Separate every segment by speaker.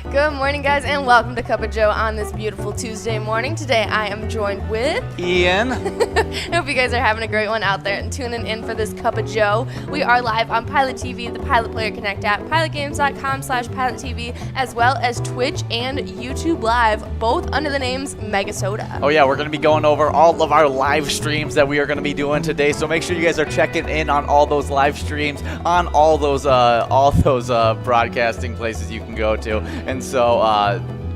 Speaker 1: Good morning, guys, and welcome to Cup of Joe on this beautiful Tuesday morning. Today, I am joined with
Speaker 2: Ian.
Speaker 1: I hope you guys are having a great one out there and tuning in for this Cup of Joe. We are live on PilotTV, the Pilot Player Connect app, pilotgames.com/PilotTV, as well as Twitch and YouTube Live, both under the names Megasoda.
Speaker 2: Oh yeah, we're going to be going over all of our live streams that we are going to be doing today. So make sure you guys are checking in on all those live streams, on all those broadcasting places you can go to. And so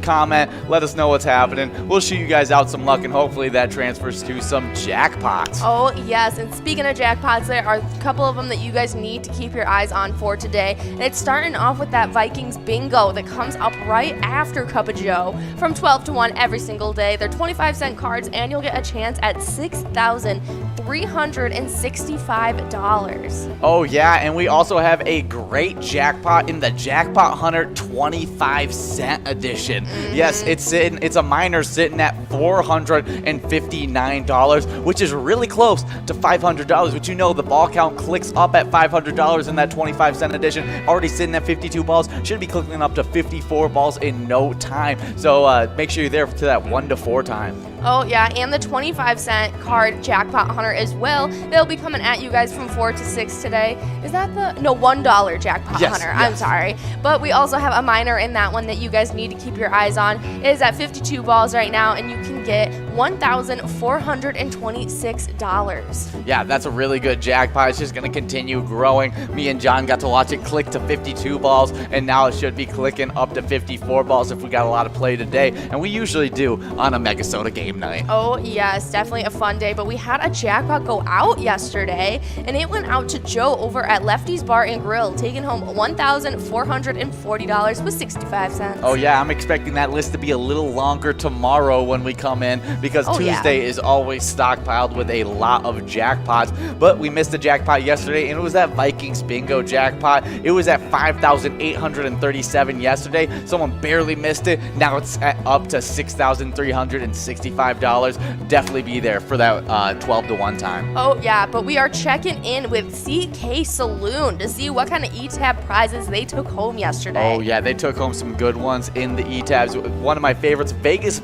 Speaker 2: comment, let us know what's happening. We'll shoot you guys out some luck, and hopefully that transfers to some jackpots.
Speaker 1: Oh, yes. And speaking of jackpots, there are a couple of them that you guys need to keep your eyes on for today. And it's starting off with that Vikings bingo that comes up right after Cup of Joe from 12 to 1 every single day. They're 25-cent cards, and you'll get a chance at $6,365.
Speaker 2: Oh, yeah. And we also have a great jackpot in the Jackpot Hunter 25-cent edition. Yes, it's a minor sitting at $459, which is really close to $500. But you know the ball count clicks up at $500 in that 25-cent edition. Already sitting at 52 balls, should be clicking up to 54 balls in no time. So make sure you're there to that 1 to 4 time.
Speaker 1: Oh, yeah, and the 25-cent card Jackpot Hunter as well. They'll be coming at you guys from 4 to 6 today. Is that no, $1 Jackpot Hunter. I'm sorry. But we also have a minor in that one that you guys need to keep your eyes on. It is at 52 balls right now, and you can get $1,426.
Speaker 2: Yeah, that's a really good jackpot. It's just going to continue growing. Me and John got to watch it click to 52 balls, and now it should be clicking up to 54 balls if we got a lot of play today. And we usually do on a Megasoda game night.
Speaker 1: Oh, yes, definitely a fun day. But we had a jackpot go out yesterday, and it went out to Joe over at Lefty's Bar and Grill, taking home $1,440 with 65 cents.
Speaker 2: Oh, yeah, I'm expecting that list to be a little longer tomorrow when we come in, because Tuesday is always stockpiled with a lot of jackpots. But we missed a jackpot yesterday, and it was that Vikings bingo jackpot. It was at $5,837 yesterday. Someone barely missed it. Now it's up to $6,365. Definitely be there for that 12 to 1 time.
Speaker 1: Oh, yeah, but we are checking in with CK Saloon to see what kind of E-Tab prizes they took home yesterday.
Speaker 2: Oh, yeah, they took home some good ones in the E-Tabs. One of my favorites, Vegas.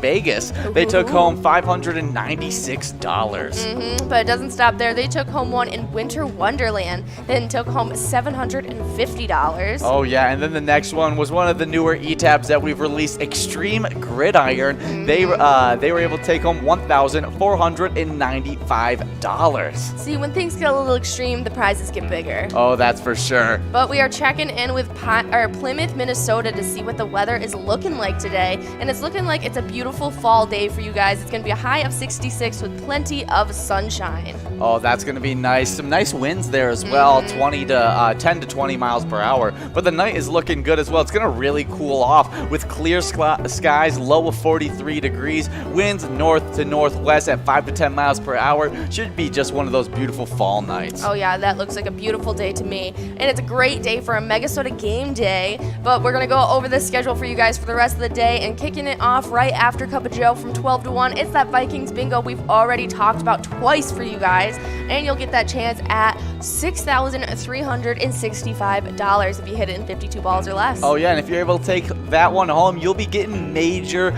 Speaker 2: They took home $596.
Speaker 1: But it doesn't stop there. They took home one in Winter Wonderland, then took home $750.
Speaker 2: Oh, yeah, and then the next one was one of the newer E-Tabs that we've released, Extreme Gridiron. They were able to take home $1,495.
Speaker 1: See, when things get a little extreme, the prizes get bigger.
Speaker 2: Oh, that's for sure.
Speaker 1: But we are checking in with Plymouth, Minnesota to see what the weather is looking like today. And it's looking like it's a beautiful fall day for you guys. It's going to be a high of 66 with plenty of sunshine.
Speaker 2: Oh, that's going to be nice. Some nice winds there as well, 10 to 20 miles per hour. But the night is looking good as well. It's going to really cool off with clear skies, low of 43 degrees, winds north to northwest at 5 to 10 miles per hour. Should be just one of those beautiful fall nights.
Speaker 1: Oh, yeah, that looks like a beautiful day to me. And it's a great day for a Megasoda game day. But we're going to go over the schedule for you guys for the rest of the day, and kicking it off right after Cup of Joe from 12 to 1. It's that Vikings bingo we've already talked about twice for you guys, and you'll get that chance at $6,365 if you hit it in 52 balls or less.
Speaker 2: Oh, yeah, and if you're able to take that one home, you'll be getting major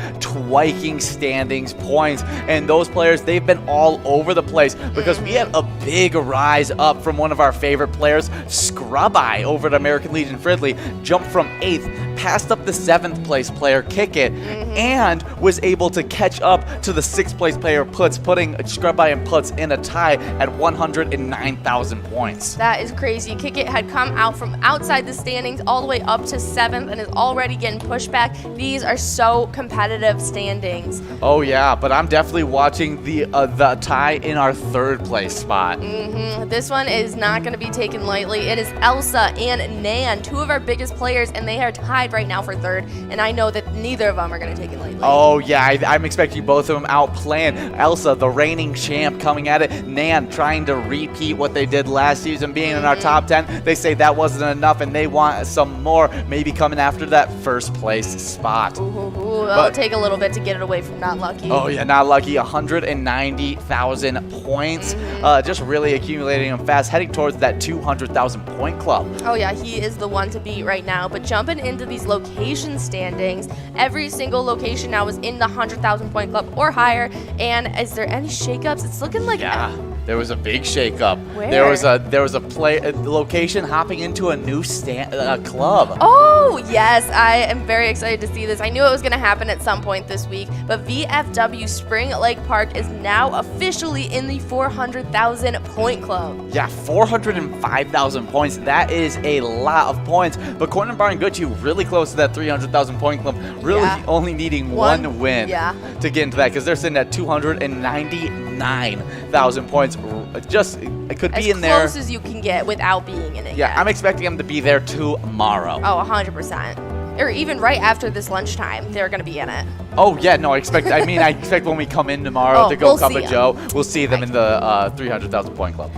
Speaker 2: Viking standings points. And those players, they've been all over the place because we had a big rise up from one of our favorite players, Scrub Eye, over at American Legion Fridley. Jumped from 8th, passed up the 7th place player, Kick It, and was able to catch up to the 6th place player, Puts, putting Scrub Eye and Puts in a tie at 109,000 points.
Speaker 1: That is crazy. Kick It had come out from outside the standings all the way up to 7th and is already getting pushed back. These are so competitive standings.
Speaker 2: Oh, yeah, but I'm definitely watching the tie in our 3rd place spot.
Speaker 1: This one is not going to be taken lightly. It is Elsa and Nan, two of our biggest players, and they are tied right now for 3rd, and I know that neither of them are going to take it lightly.
Speaker 2: Oh, yeah, I'm expecting both of them out playing. Elsa, the reigning champ, coming at it. Nan trying to repeat what they did last season, being in our top 10. They say that wasn't enough, and they want some more, maybe coming after that first place spot.
Speaker 1: It'll take a little bit to get it away from Not Lucky.
Speaker 2: Oh, yeah, Not Lucky, 190,000 points. Just really accumulating them fast, heading towards that 200,000 point club.
Speaker 1: Oh, yeah, he is the one to beat right now. But jumping into these location standings, every single location now is in the 100,000 point club or higher. And is there any shakeups? It's looking like...
Speaker 2: Yeah. There was a big shakeup.
Speaker 1: Where?
Speaker 2: There was a location hopping into a new club.
Speaker 1: Oh, yes. I am very excited to see this. I knew it was going to happen at some point this week, but VFW Spring Lake Park is now officially in the 400,000 point club.
Speaker 2: Yeah, 405,000 points. That is a lot of points. But Corn and Barn Goodhue really close to that 300,000 point club, really only needing one win to get into that, because they're sitting at 299,000 points. Just, it could be in there.
Speaker 1: As close as you can get without being in it
Speaker 2: Yeah,
Speaker 1: yet.
Speaker 2: I'm expecting them to be there tomorrow.
Speaker 1: Oh, 100%. Or even right after this lunchtime, they're going to be in it.
Speaker 2: Oh, yeah, no, I expect when we come in tomorrow to go Cup of Joe, we'll see them in the 300,000 point club.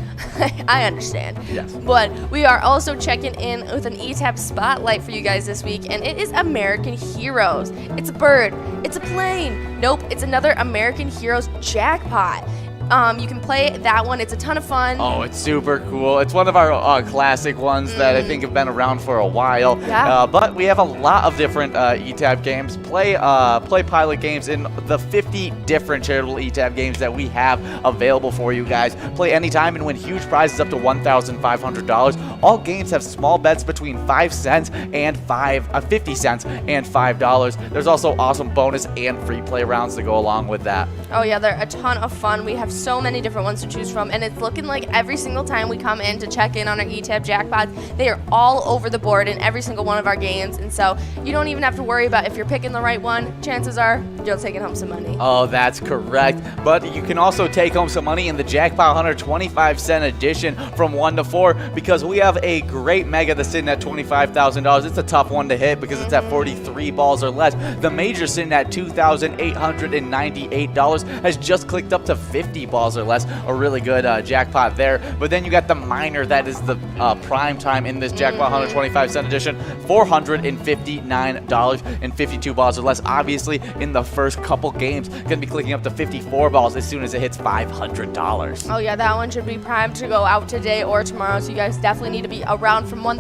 Speaker 1: I understand.
Speaker 2: Yes.
Speaker 1: But we are also checking in with an ETAP spotlight for you guys this week, and it is American Heroes. It's a bird. It's a plane. Nope, it's another American Heroes jackpot. You can play that one. It's a ton of fun.
Speaker 2: Oh, it's super cool. It's one of our classic ones that I think have been around for a while.
Speaker 1: Yeah.
Speaker 2: But we have a lot of different ETAB games. Play pilot games in the 50 different charitable ETAB games that we have available for you guys. Play anytime and win huge prizes up to $1,500. All games have small bets between 5 cents and 50 cents and $5. There's also awesome bonus and free play rounds to go along with that.
Speaker 1: Oh, yeah, they're a ton of fun. We have so many different ones to choose from, and it's looking like every single time we come in to check in on our ETAB jackpots, they are all over the board in every single one of our games, and so you don't even have to worry about if you're picking the right one. Chances are you'll take home some money.
Speaker 2: Oh, that's correct. But you can also take home some money in the Jackpot Hunter 25-cent edition from 1 to 4, because we have a great mega that's sitting at $25,000. It's a tough one to hit because it's at 43 balls or less. The major sitting at $2,898 has just clicked up to 50 balls or less. A really good jackpot there. But then you got the minor that is the prime time in this Jackpot Hunter 25-cent edition, $459.52 balls or less. Obviously, in the first couple games, going to be clicking up to 54 balls as soon as it hits $500.
Speaker 1: Oh, yeah, that one should be primed to go out today or tomorrow, so you guys definitely need to be around from 1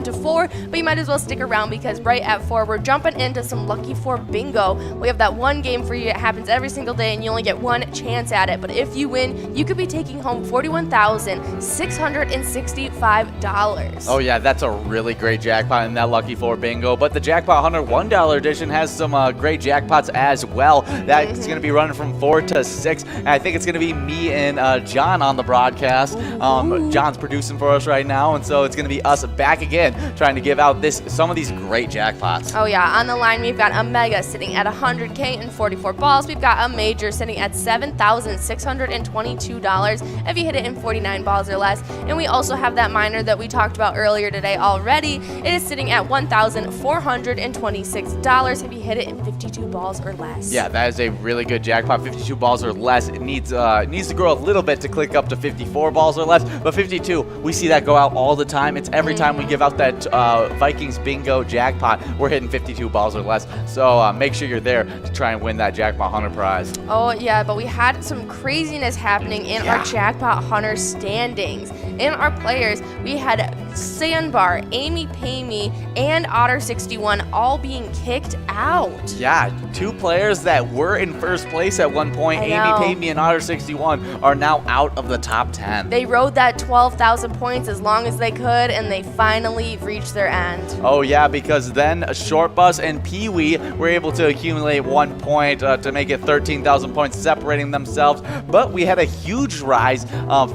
Speaker 1: to 4, but you might as well stick around, because right at 4, we're jumping into some Lucky 4 bingo. We have that one game for you. It happens every single day, and you only get one chance at it, but if you win, you could be taking home $41,665.
Speaker 2: Oh, yeah, that's a really great jackpot in that Lucky 4 bingo. But the Jackpot Hunter $1 edition has some great jackpots as well. That's going to be running from 4 to 6. And I think it's going to be me and John on the broadcast. John's producing for us right now, and so it's going to be us back again trying to give out some of these great jackpots.
Speaker 1: Oh, yeah, on the line, we've got a mega sitting at 100K and 44 balls. We've got a major sitting at $7,622 if you hit it in 49 balls or less. And we also have that minor that we talked about earlier today already. It is sitting at $1,426 if you hit it in 52 balls or less.
Speaker 2: Yeah, that is a really good jackpot. 52 balls or less. It needs to grow a little bit to click up to 54 balls or less, but 52, we see that go out all the time. It's every time we give out that Vikings bingo jackpot, we're hitting 52 balls or less. So make sure you're there to try and win that Jackpot Hunter prize.
Speaker 1: Oh, yeah, but we had some craziness happening in our Jackpot Hunter standings. In our players, we had Sandbar, Amy Pamey, and Otter61 all being kicked out.
Speaker 2: Yeah, 2 players that were in first place at one point, Amy Pamey and Otter61, are now out of the top 10.
Speaker 1: They rode that 12,000 points as long as they could, and they finally reached their end.
Speaker 2: Oh, yeah, because then Short Bus and Pee Wee were able to accumulate 1 point to make it 13,000 points, separating themselves. But we had a huge rise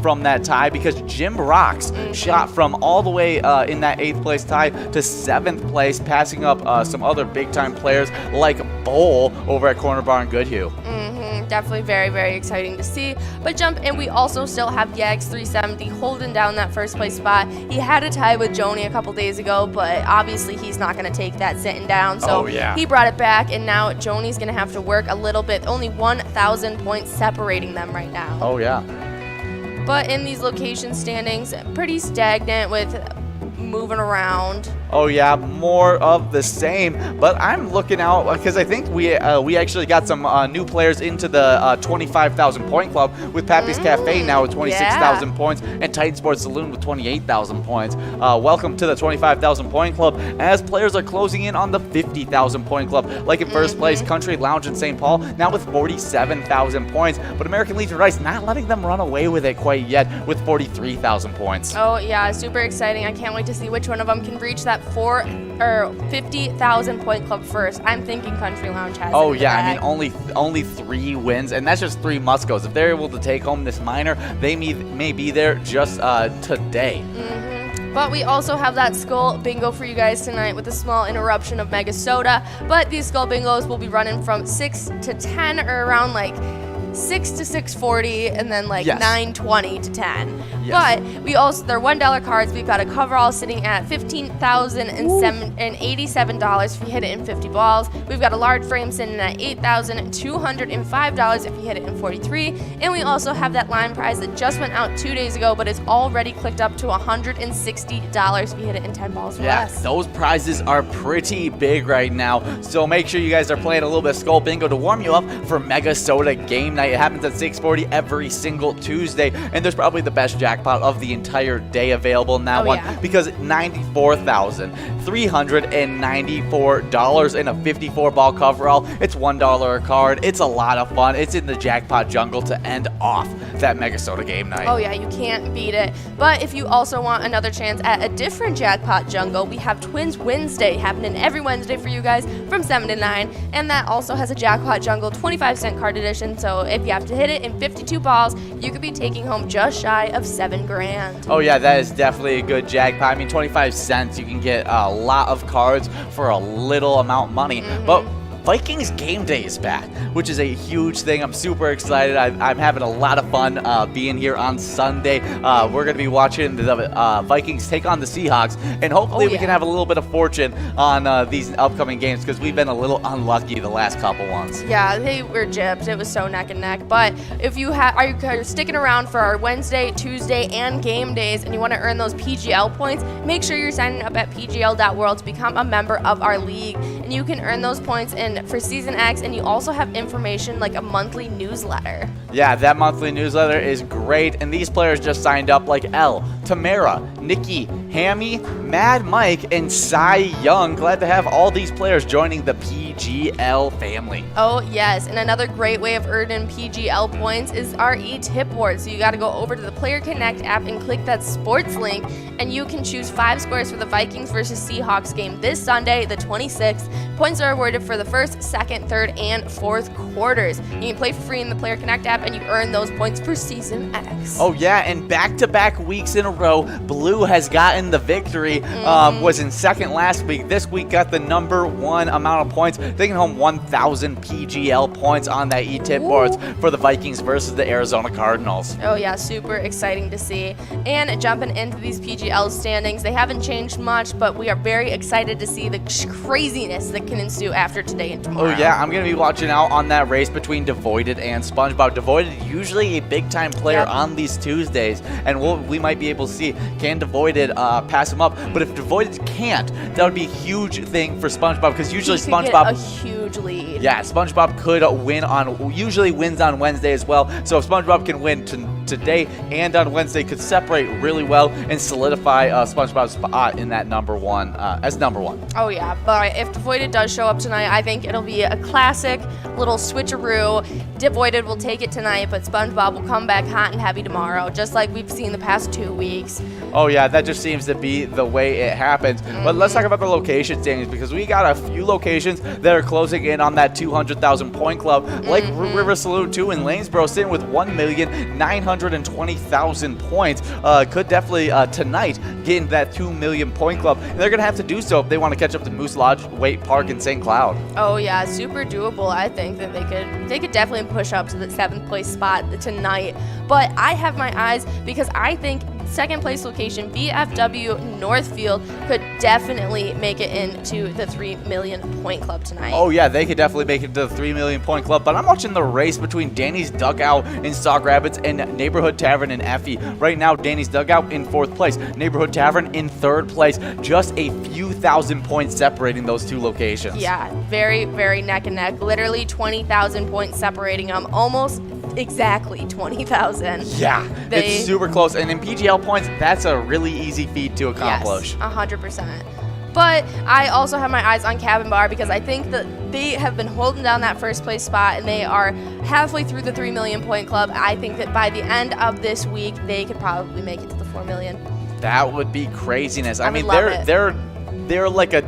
Speaker 2: from that tie, because Jim Rocks shot from all the way in that 8th place tie to 7th place, passing up some other big-time players like Bowl over at Corner Bar and Goodhue.
Speaker 1: Definitely very, very exciting to see. But jump in, we also still have Yags370 holding down that first place spot. He had a tie with Joni a couple days ago, but obviously he's not going to take that sitting down. So he brought it back, and now Joni's going to have to work a little bit. Only 1,000 points separating them right now.
Speaker 2: Oh, yeah.
Speaker 1: But in these location standings, pretty stagnant with moving around.
Speaker 2: Oh yeah, more of the same. But I'm looking out because I think we actually got some new players into the 25,000 point club with Pappy's Cafe now with 26,000 points and Titan Sports Saloon with 28,000 points. Welcome to the 25,000 point club as players are closing in on the 50,000 point club. Like in first place, Country Lounge in St. Paul now with 47,000 points. But American Legion Rice not letting them run away with it quite yet with 43,000 points.
Speaker 1: Oh yeah, super exciting. I can't wait to see which one of them can reach that 50,000 point club first. I'm thinking Country Lounge has it.
Speaker 2: Oh yeah, I mean only 3 wins, and that's just 3 must-goes. If they're able to take home this minor, they may be there just today.
Speaker 1: But we also have that Skull Bingo for you guys tonight with a small interruption of Mega Soda. But these Skull Bingos will be running from 6 to 10 or around like 6 to 6:40 and then like 9:20 to 10. But we also, they're $1 cards. We've got a coverall sitting at $15,087 if you hit it in 50 balls. We've got a large frame sitting at $8,205 if you hit it in 43. And we also have that line prize that just went out 2 days ago, but it's already clicked up to $160 if you hit it in 10 balls or less.
Speaker 2: Those prizes are pretty big right now. So make sure you guys are playing a little bit of Skull Bingo to warm you up for Mega Soda game night. It happens at 6:40 every single Tuesday, and there's probably the best jackpot of the entire day available in that one because $94,394 in a 54-ball coverall. It's $1 a card. It's a lot of fun. It's in the jackpot jungle to end off that Mega Soda game night.
Speaker 1: Oh yeah, you can't beat it. But if you also want another chance at a different jackpot jungle, we have Twins Wednesday happening every Wednesday for you guys from 7 to 9, and that also has a jackpot jungle 25-cent card edition. So if you have to hit it in 52 balls, you could be taking home just shy of $7 grand.
Speaker 2: Oh yeah, that is definitely a good jackpot. I mean, 25 cents, you can get a lot of cards for a little amount of money. But Vikings Game Day is back, which is a huge thing. I'm super excited. I'm having a lot of fun being here on Sunday. We're going to be watching the Vikings take on the Seahawks, and hopefully we can have a little bit of fortune on these upcoming games because we've been a little unlucky the last couple ones.
Speaker 1: Yeah, they were gypped. It was so neck and neck. But if you are sticking around for our Wednesday, Tuesday, and game days, and you want to earn those PGL points, make sure you're signing up at pgl.world to become a member of our league, and you can earn those points for Season X, and you also have information like a monthly newsletter.
Speaker 2: Yeah, that monthly newsletter is great, and these players just signed up like Elle, Tamara, Nikki, Hammy, Mad Mike, and Cy Young. Glad to have all these players joining the PGL family.
Speaker 1: Oh yes, and another great way of earning PGL points is our e-tip board. So you got to go over to the Player Connect app and click that sports link, and you can choose 5 scores for the Vikings versus Seahawks game this Sunday, the 26th. Points are awarded for the first, second, third, and fourth quarters. You can play for free in the Player Connect app, and you earn those points for Season X.
Speaker 2: Oh yeah, and back-to-back weeks in a row, Blue has gotten the victory. Was in second last week. This week got the #1 amount of points, taking home 1,000 PGL points on that e-tip boards for the Vikings versus the Arizona Cardinals.
Speaker 1: Oh yeah, super exciting to see. And jumping into these PGL standings, they haven't changed much, but we are very excited to see the craziness that can ensue after today and tomorrow.
Speaker 2: Oh yeah, I'm going to be watching out on that race between Devoided and SpongeBob. Devoided, usually a big-time player on these Tuesdays, and we might be able to see, can Devoided pass him up? But if Devoided can't, that would be a huge thing for SpongeBob, because usually SpongeBob...
Speaker 1: a huge lead.
Speaker 2: Yeah, SpongeBob could usually wins on Wednesday as well, so if SpongeBob can win today and on Wednesday, could separate really well and solidify SpongeBob's spot in that #1 as #1.
Speaker 1: Oh yeah, but if Devoided does show up tonight, I think it'll be a classic little switcheroo. Devoided will take it tonight, but SpongeBob will come back hot and heavy tomorrow, just like we've seen the past 2 weeks.
Speaker 2: Oh yeah, that just seems to be the way it happens. But let's talk about the location standings, because we got a few locations that are closing in on that 200,000 point club, like River Saloon 2 in Lanesboro, sitting with 1,920,000 points. Could definitely tonight get into that 2 million point club, and they're gonna have to do so if they want to catch up to Moose Lodge, Waite Park, and St. Cloud.
Speaker 1: Oh yeah, super doable. I think that they could definitely push up to the 7th place spot tonight. But I have my eyes, because I think second place location, VFW Northfield, could definitely make it into the 3 million point club tonight.
Speaker 2: Oh yeah, they could definitely make it to the 3 million point club, but I'm watching the race between Danny's Dugout in Sauk Rapids and Neighborhood Tavern in Effie. Right now, Danny's Dugout in 4th place, Neighborhood Tavern in 3rd place, just a few thousand points separating those two locations.
Speaker 1: Yeah, very, very neck and neck. Literally 20,000 points separating them, almost exactly 20,000.
Speaker 2: Yeah, it's super close. And in PGL points, that's a really easy feat to accomplish.
Speaker 1: Yes, 100%. But I also have my eyes on Cabin Bar because I think that they have been holding down that first place spot and they are halfway through the 3 million point club. I think that by the end of this week, they could probably make it to the 4 million.
Speaker 2: That would be craziness. I mean,
Speaker 1: love
Speaker 2: they're like a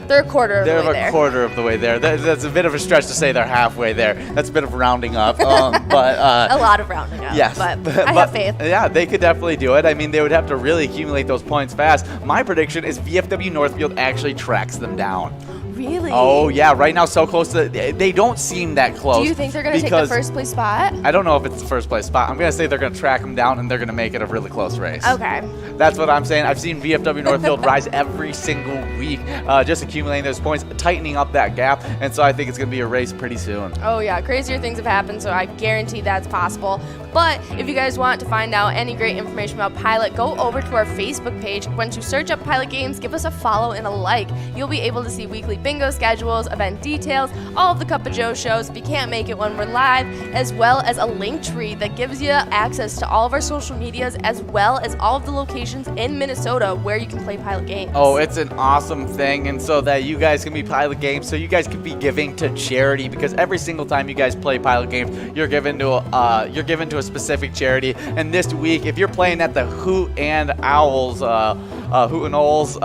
Speaker 1: They're a quarter of the way there.
Speaker 2: They're a quarter of the way there. That's a bit of a stretch to say they're halfway there. That's a bit of rounding up. But
Speaker 1: a lot of rounding up.
Speaker 2: Yes.
Speaker 1: But I have faith.
Speaker 2: Yeah, they could definitely do it. I mean, they would have to really accumulate those points fast. My prediction is VFW Northfield actually tracks them down.
Speaker 1: Really?
Speaker 2: Oh, yeah. Right now, so close. They don't seem that close.
Speaker 1: Do you think they're going to take the first place spot?
Speaker 2: I don't know if it's the first place spot. I'm going to say they're going to track them down, and they're going to make it a really close race.
Speaker 1: Okay.
Speaker 2: That's what I'm saying. I've seen VFW Northfield rise every single week, just accumulating those points, tightening up that gap, and so I think it's going to be a race pretty soon.
Speaker 1: Oh, yeah. Crazier things have happened, so I guarantee that's possible. But if you guys want to find out any great information about Pilot, go over to our Facebook page. Once you search up Pilot Games, give us a follow and a like. You'll be able to see weekly bingo schedules, event details, all of the Cup of Joe shows if you can't make it when we're live, as well as a link tree that gives you access to all of our social medias, as well as all of the locations in Minnesota where you can play Pilot Games.
Speaker 2: Oh, it's an awesome thing, and so that you guys can be Pilot Games, so you guys can be giving to charity, because every single time you guys play Pilot Games, you're given to a specific charity. And this week, if you're playing at the Hoot and Owls, Hoot and Owls,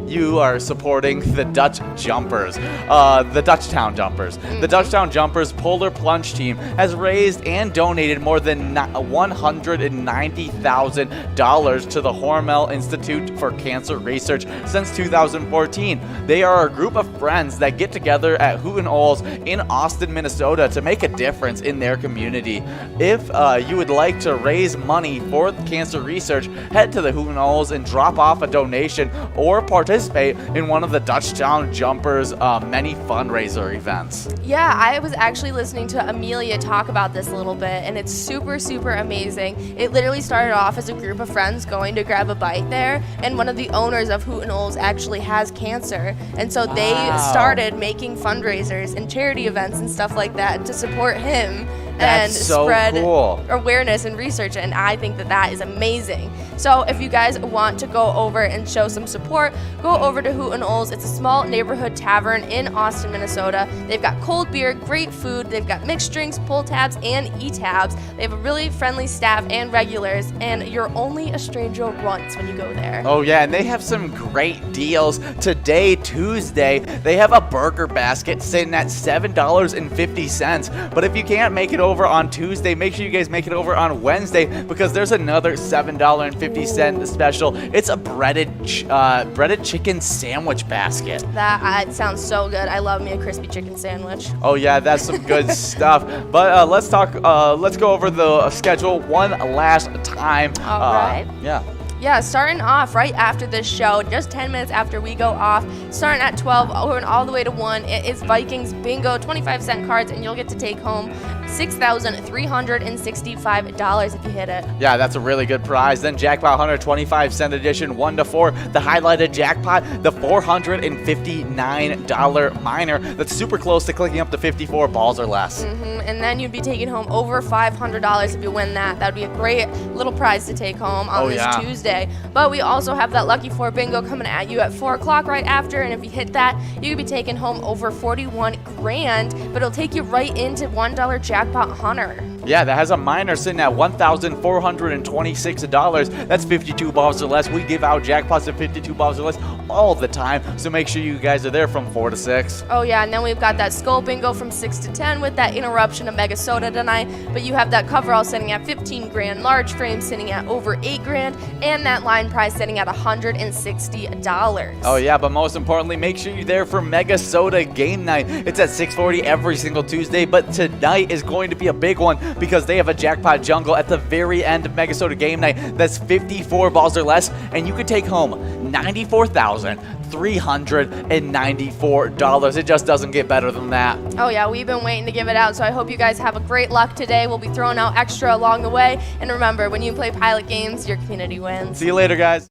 Speaker 2: you are supporting the Dutch Jumpers, the Dutchtown Jumpers. The Dutchtown Jumpers Polar Plunge Team has raised and donated more than $190,000 to the Hormel Institute for Cancer Research since 2014. They are a group of friends that get together at Hoot and Owls in Austin, Minnesota to make a difference in their community. If you would like to raise money for cancer research, head to the Hoot and Owls and drop off a donation or participate in one of the Dutchtown Jumpers' many fundraiser events.
Speaker 1: Yeah, I was actually listening to Amelia talk about this a little bit, and it's super, super amazing. It literally started off as a group of friends going to grab a bite there, and one of the owners of Hoot and Owls actually has cancer, and so they started making fundraisers and charity events and stuff like that to support him.
Speaker 2: That's
Speaker 1: and
Speaker 2: so
Speaker 1: spread
Speaker 2: cool.
Speaker 1: awareness and research, and I think that that is amazing. So if you guys want to go over and show some support, go over to Hoot and Owls. It's a small neighborhood tavern in Austin, Minnesota. They've got cold beer, great food, they've got mixed drinks, pull tabs, and e-tabs. They have a really friendly staff and regulars, and you're only a stranger once when you go there.
Speaker 2: Oh yeah, and they have some great deals. Today, Tuesday, they have a burger basket sitting at $7.50. But if you can't make it over on Tuesday, make sure you guys make it over on Wednesday, because there's another $7.50 special. It's a breaded chicken sandwich basket.
Speaker 1: That sounds so good. I love me a crispy chicken sandwich.
Speaker 2: Oh yeah, that's some good stuff. But let's go over the schedule one last time.
Speaker 1: All right.
Speaker 2: Yeah.
Speaker 1: Yeah, starting off right after this show, just 10 minutes after we go off, starting at 12, going all the way to 1, it is Vikings Bingo, 25-cent cards, and you'll get to take home $6,365 if you hit it.
Speaker 2: Yeah, that's a really good prize. Then Jackpot Hunter 25-cent edition, 1 to 4. The highlighted jackpot, the $459 minor. That's super close to clicking up to 54 balls or less.
Speaker 1: And then you'd be taking home over $500 if you win that. That would be a great little prize to take home on this Tuesday. But we also have that Lucky 4 bingo coming at you at 4 o'clock right after, and if you hit that, you could be taking home over $41 grand, but it'll take you right into $1 Jackpot Hunter.
Speaker 2: Yeah, that has a minor sitting at $1,426. That's 52 balls or less. We give out jackpots of 52 balls or less all the time, so make sure you guys are there from 4 to 6.
Speaker 1: Oh yeah, and then we've got that skull bingo from 6 to 10 with that interruption of Mega Soda tonight, but you have that coverall sitting at 15 grand, large frame sitting at over 8 grand, and that line prize sitting at $160.
Speaker 2: Oh yeah, but most importantly, make sure you're there for Mega Soda Game Night. It's at 6:40 every single Tuesday, but tonight is going to be a big one because they have a jackpot jungle at the very end of Mega Soda Game Night that's 54 balls or less, and you could take home $94,394. It just doesn't get better than that.
Speaker 1: Oh yeah, we've been waiting to give it out, so I hope you guys have a great luck today. We'll be throwing out extra along the way, and remember, when you play Pilot games, your community wins.
Speaker 2: See you later, guys.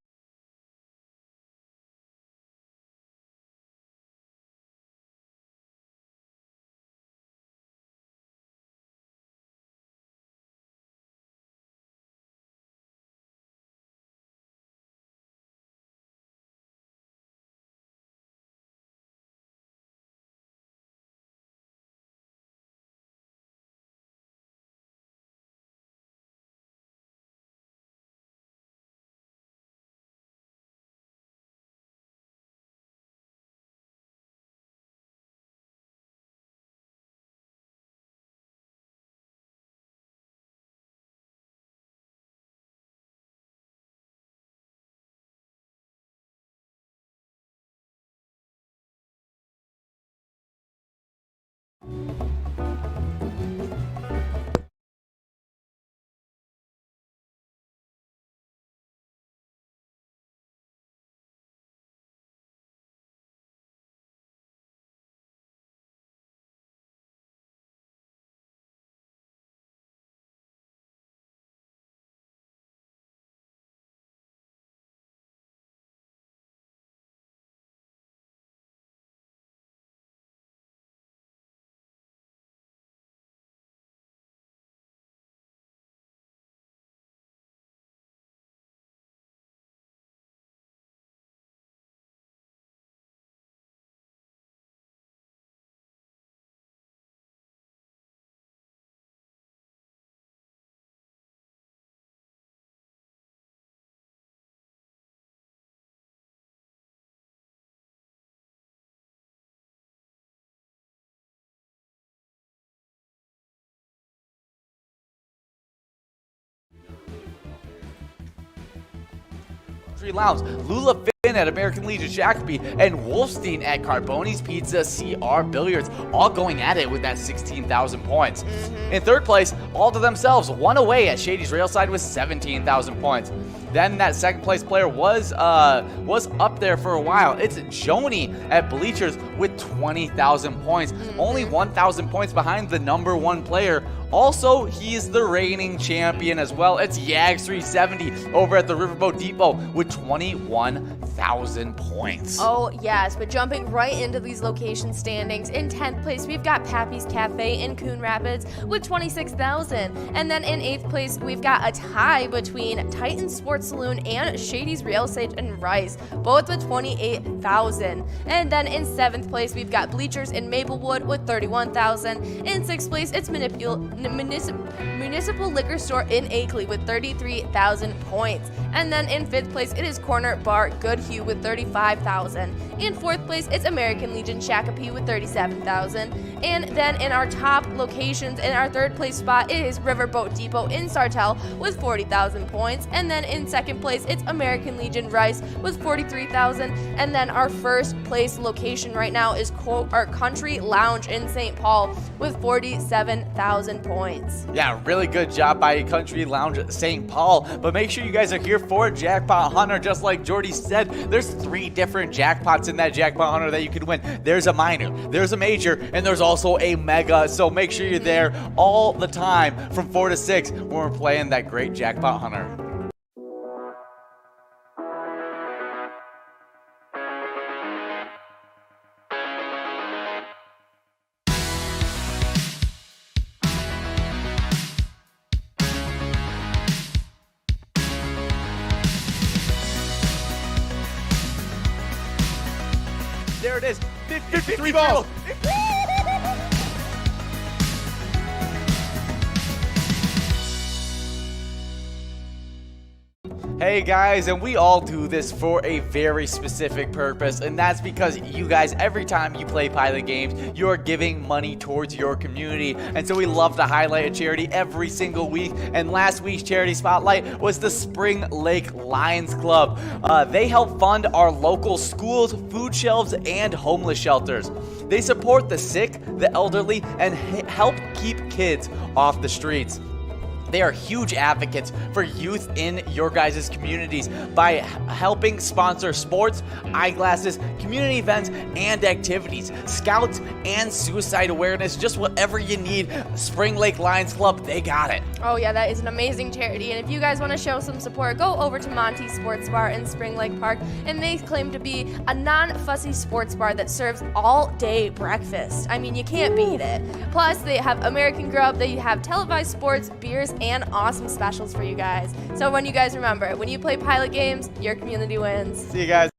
Speaker 2: Lounge, Lula Finn at American Legion Shakopee, and Wolfstein at Carboni's Pizza CR Billiards, all going at it with that 16,000 points. In third place, all to themselves, one away at Shady's Railside with 17,000 points. Then that second place player was up there for a while. It's Joni at Bleachers with 20,000 points, only 1,000 points behind the #1 player. Also, he's the reigning champion as well. It's Yags370 over at the Riverboat Depot with 21,000 points.
Speaker 1: Oh, yes, but jumping right into these location standings, in 10th place, we've got Pappy's Cafe in Coon Rapids with 26,000. And then in 8th place, we've got a tie between Titan Sports Saloon and Shady's Real Estate and Rice, both with 28,000. And then in 7th place, we've got Bleachers in Maplewood with 31,000. In 6th place, it's Municipal Liquor Store in Akeley with 33,000 points. And then in 5th place, it is Corner Bar Good Hue with 35,000. In 4th place, it's American Legion Shakopee with 37,000. And then in our top locations, in our 3rd place spot, it is Riverboat Depot in Sartell with 40,000 points. And then in 2nd place, it's American Legion Rice with 43,000. And then our 1st place location right now is our Country Lounge in St. Paul with 47,000 points.
Speaker 2: Yeah, really good job by Country Lounge St. Paul. But make sure you guys are here for Jackpot Hunter. Just like Jordy said, there's 3 different jackpots in that Jackpot Hunter that you can win. There's a minor, there's a major, and there's also a mega. So make sure you're there all the time from 4 to 6 when we're playing that great Jackpot Hunter. There it is, 53 balls. Hey guys, and we all do this for a very specific purpose, and that's because you guys, every time you play Pilot games, you're giving money towards your community. And so we love to highlight a charity every single week, and last week's charity spotlight was the Spring Lake Lions Club. They help fund our local schools, food shelves, and homeless shelters. They support the sick, the elderly, and help keep kids off the streets. They are huge advocates for youth in your guys' communities by helping sponsor sports, eyeglasses, community events, and activities, scouts, and suicide awareness. Just whatever you need, Spring Lake Lions Club, they got it.
Speaker 1: Oh yeah, that is an amazing charity. And if you guys want to show some support, go over to Monty's Sports Bar in Spring Lake Park. And they claim to be a non-fussy sports bar that serves all-day breakfast. I mean, you can't beat it. Plus, they have American Grub, they have televised sports, beers, and awesome specials for you guys. So when you guys remember, when you play Pilot games, your community wins.
Speaker 2: See you guys.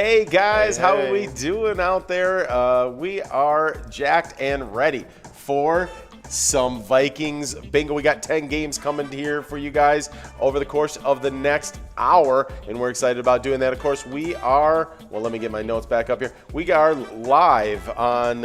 Speaker 3: Hey guys, how are we doing out there? We are jacked and ready for some Vikings bingo. We got 10 games coming here for you guys over the course of the next hour, and we're excited about doing that. Of course, we are, well, let me get my notes back up here. We are live on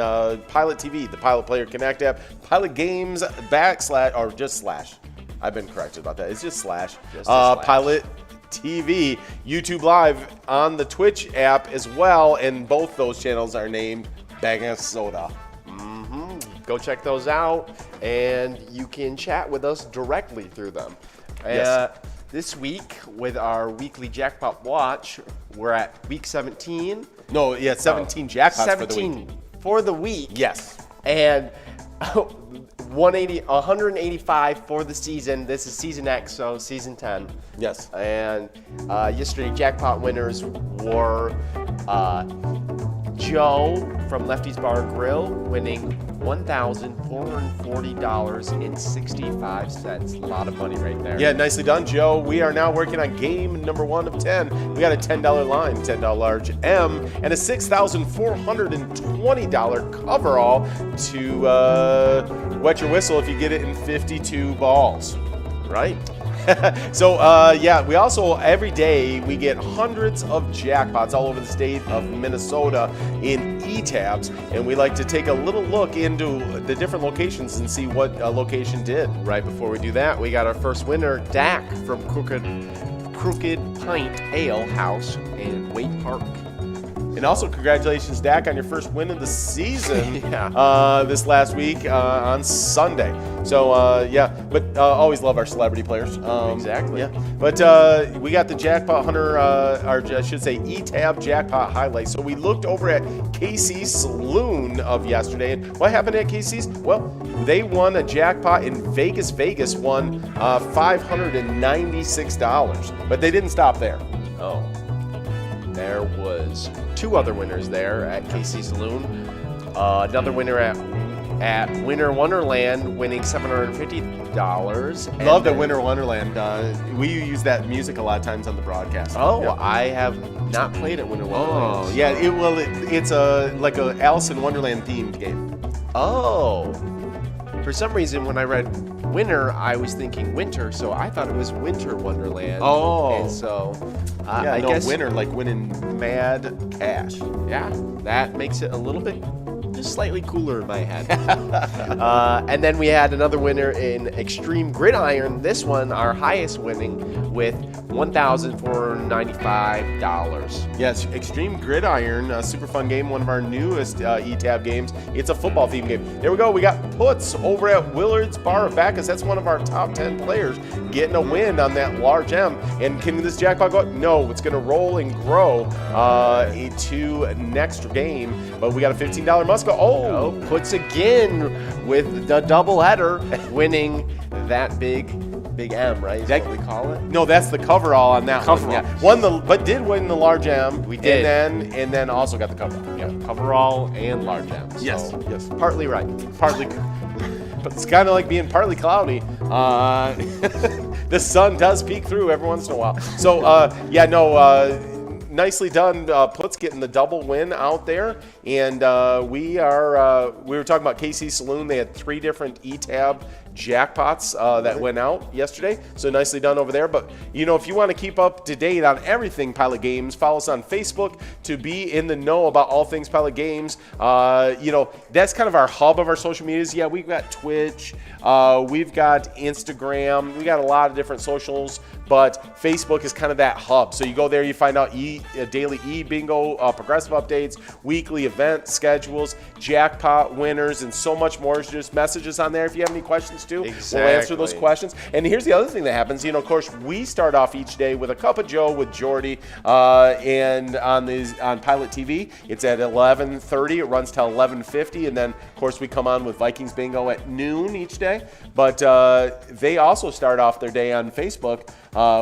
Speaker 3: Pilot TV, the Pilot Player Connect app, Pilot Games /, I've been corrected about that. It's just slash. Pilot TV, YouTube Live on the Twitch app as well, and both those channels are named Bang Soda.
Speaker 4: Go check those out, and you can chat with us directly through them.
Speaker 3: Yes.
Speaker 4: This week, with our weekly jackpot watch, we're at week 17.
Speaker 3: No, yeah, 17 jackpots
Speaker 4: 17 for the week.
Speaker 3: Yes.
Speaker 4: And 185 for the season. This is season X, so season 10.
Speaker 3: Yes.
Speaker 4: And yesterday, jackpot winners were Joe from Lefty's Bar and Grill, winning $1,440.65. A lot of money right there.
Speaker 3: Yeah, nicely done, Joe. We are now working on game number 1 of 10. We got a $10 line, $10 large M, and a $6,420 coverall to wet your whistle if you get it in 52 balls.
Speaker 4: Right?
Speaker 3: So, yeah, we also, every day, we get hundreds of jackpots all over the state of Minnesota in E-tabs, and we like to take a little look into the different locations and see what a location did.
Speaker 4: Right before we do that, we got our first winner, Dak from Crooked Pint Ale House in Wake Park.
Speaker 3: And also, congratulations, Dak, on your first win of the season
Speaker 4: Yeah.
Speaker 3: This last week on Sunday. So, yeah, but always love our celebrity players.
Speaker 4: Exactly.
Speaker 3: Yeah. But we got the Jackpot Hunter, or I should say E-Tab Jackpot highlights. So we looked over at KC's Saloon of yesterday. And what happened at KC's? Well, they won a jackpot in Vegas. Vegas won $596. But they didn't stop there.
Speaker 4: Oh. There was 2 other winners there at KC Saloon. Another winner at Winter Wonderland, winning $750.
Speaker 3: Love that Winter Wonderland. We use that music a lot of times on the broadcast.
Speaker 4: Oh,
Speaker 3: Yeah.
Speaker 4: I have not played at Winter Wonderland.
Speaker 3: Oh, yeah. It's like a Alice in Wonderland themed game.
Speaker 4: Oh. For some reason, when I read winter, I was thinking winter, so I thought it was Winter Wonderland.
Speaker 3: Oh.
Speaker 4: And so,
Speaker 3: I
Speaker 4: I guess
Speaker 3: winner, like winning mad cash.
Speaker 4: Yeah, that makes it a little bit just slightly cooler in my head. And then we had another winner in Extreme Gridiron. This one, our highest winning, with $1,495.
Speaker 3: Yes, Extreme Gridiron, a super fun game, one of our newest E-Tab games. It's a football themed game. There we go. We got Puts over at Willard's Bar of Bacchus. That's one of our top 10 players getting a win on that large M. And can this jackpot go up? No, it's going to roll and grow to next game. But we got a $15 must go.
Speaker 4: Oh, Puts again with the doubleheader, winning that big M, right? Is that what we call it?
Speaker 3: No, that's the coverall on that one.
Speaker 4: Coverall.
Speaker 3: Yeah. But did win the large M.
Speaker 4: We did.
Speaker 3: And then also got the coverall.
Speaker 4: Yeah, coverall and large M. So
Speaker 3: Yes.
Speaker 4: partly right.
Speaker 3: Partly, but it's kind of like being partly cloudy. The sun does peek through every once in a while. So, nicely done. Puts getting the double win out there. And we were talking about KC Saloon. They had 3 different E-Tab jackpots that went out yesterday. So nicely done over there. But, if you want to keep up to date on everything Pilot Games, follow us on Facebook to be in the know about all things Pilot Games. That's kind of our hub of our social medias. Yeah, we've got Twitch. We've got Instagram. We got a lot of different socials. But Facebook is kind of that hub. So you go there, you find out daily e-bingo, progressive updates, weekly event schedules, jackpot winners, and so much more. Just messages on there if you have any questions too.
Speaker 4: Exactly.
Speaker 3: We'll answer those questions. And here's the other thing that happens. Of course, we start off each day with a cup of Joe with Jordy, and on Pilot TV, it's at 11:30. It runs till 11:50, and then of course we come on with Vikings Bingo at noon each day. But they also start off their day on Facebook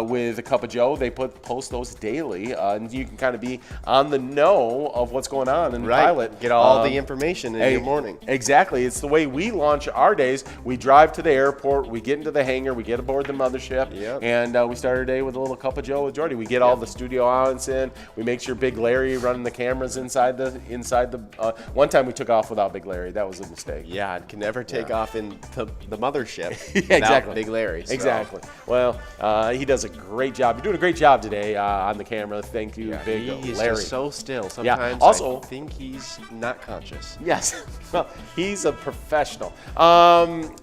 Speaker 3: with a Cup of Joe. They post those daily, and you can kind of be on the know of what's going on in Pilot.
Speaker 4: Get all the information in your morning.
Speaker 3: Exactly. It's the way we launch our days. We drive to the airport, we get into the hangar, we get aboard the mothership, and we start our day with a little Cup of Joe with Jordy. We get all the studio audience in. We make sure Big Larry running the cameras inside the. One time we took off without Big Larry. That was a mistake.
Speaker 4: Yeah, it can never take off in the mothership
Speaker 3: Yeah, exactly.
Speaker 4: without Big Larry. So.
Speaker 3: Exactly. Well, he does a great job. You're doing a great job today on the camera. Thank you, Big
Speaker 4: He's
Speaker 3: Larry.
Speaker 4: just so still. Sometimes
Speaker 3: Also,
Speaker 4: I think he's not conscious.
Speaker 3: Yes. Well, he's a professional.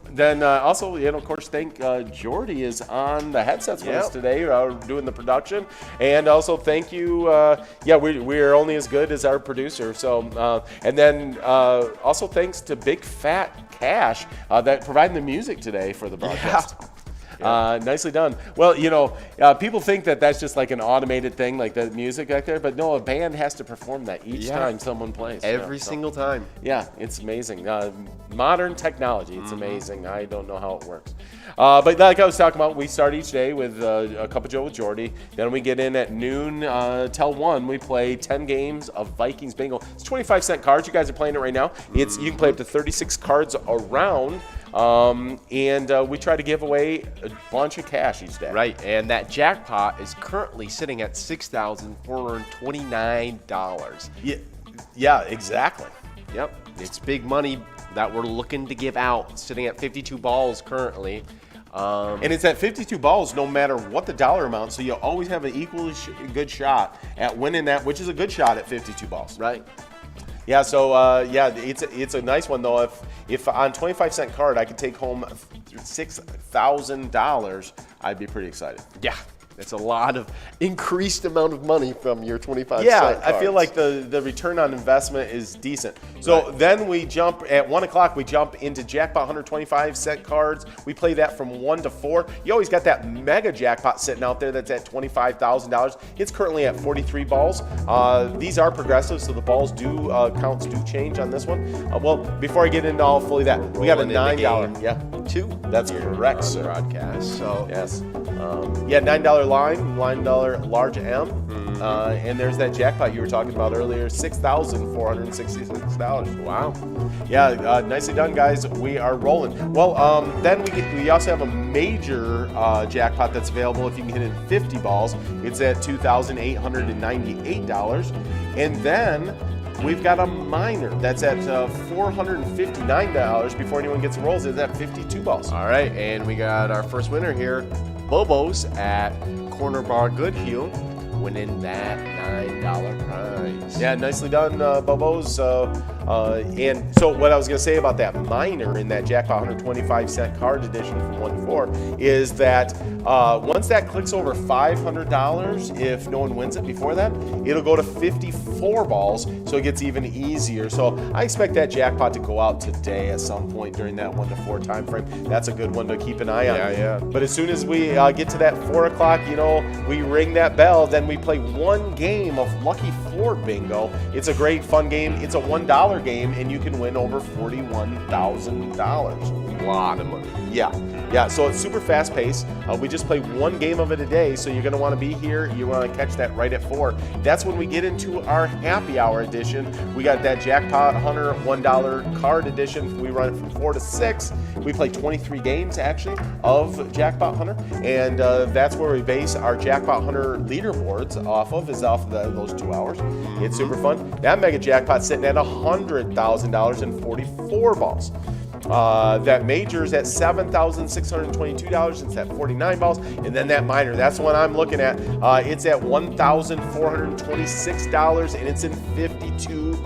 Speaker 3: Then also, of course, thank Jordy is on the headsets with us today, doing the production, and also thank you. We're only as good as our producer. So, and then also thanks to Big Fat Cash that providing the music today for the broadcast. Nicely done. Well, people think that that's just like an automated thing, like the music back there, but no, a band has to perform that each time someone plays.
Speaker 4: Every single time.
Speaker 3: Yeah, it's amazing. Modern technology, it's amazing. I don't know how it works. But like I was talking about, we start each day with a Cup of Joe with Jordy. Then we get in at noon till 1. We play 10 games of Vikings Bingo. It's 25-cent cards. You guys are playing it right now. You can play up to 36 cards around. And we try to give away a bunch of cash each day.
Speaker 4: Right, and that jackpot is currently sitting at $6,429.
Speaker 3: Yeah, exactly.
Speaker 4: Yep, it's big money that we're looking to give out, sitting at 52 balls currently.
Speaker 3: And it's at 52 balls no matter what the dollar amount, so you always have an equally good shot at winning that, which is a good shot at 52 balls.
Speaker 4: Right.
Speaker 3: Yeah, so it's a nice one though. If on 25-cent card I could take home $6,000, I'd be pretty excited.
Speaker 4: Yeah, it's a lot of increased amount of money from your 25-cent
Speaker 3: Yeah, I feel like the return on investment is decent. So then we jump at 1 o'clock. We jump into Jackpot 125-cent cards. We play that from 1 to 4. You always got that mega jackpot sitting out there that's at $25,000. It's currently at 43 balls. These are progressive, so the balls counts do change on this one. Well, before I get into all fully that, we got a $9. Yeah, 2. That's correct, sir.
Speaker 4: Broadcast. So
Speaker 3: yes, $9 line dollar large M, and there's that jackpot you were talking about earlier, $6,466.
Speaker 4: Wow.
Speaker 3: Yeah, nicely done, guys. We are rolling. Well, then we also have a major jackpot that's available if you can hit it in 50 balls. It's at $2,898, and then we've got a minor that's at $459 before anyone gets rolls. It's at 52 balls.
Speaker 4: All right, and we got our first winner here, Bobo's at Corner Bar Goodhue, winning that $9 prize.
Speaker 3: Yeah, nicely done, Bobo's. And so what I was going to say about that minor in that Jackpot 125-cent card edition from 1 to 4 is that once that clicks over $500, if no one wins it before that, it'll go to 54 balls, so it gets even easier. So I expect that jackpot to go out today at some point during that 1 to 4 time frame. That's a good one to keep an eye on.
Speaker 4: Yeah.
Speaker 3: But as soon as we get to that 4 o'clock, we ring that bell, then we play one game of Lucky Floor Bingo. It's a great fun game. It's a $1 game, and you can win over $41,000.
Speaker 4: A lot of money.
Speaker 3: Yeah. So it's super fast paced. We just play one game of it a day, so you're going to want to be here. You want to catch that right at 4. That's when we get into our happy hour edition. We got that Jackpot Hunter $1 card edition. We run it from 4 to 6. We play 23 games actually of Jackpot Hunter, and that's where we base our Jackpot Hunter leaderboards off of those 2 hours. It's super fun. That mega jackpot sitting at $100,000 and 44 balls. That major's at $7,622. It's at 49 balls. And then that minor, that's the one I'm looking at. It's at $1,426, and it's in 52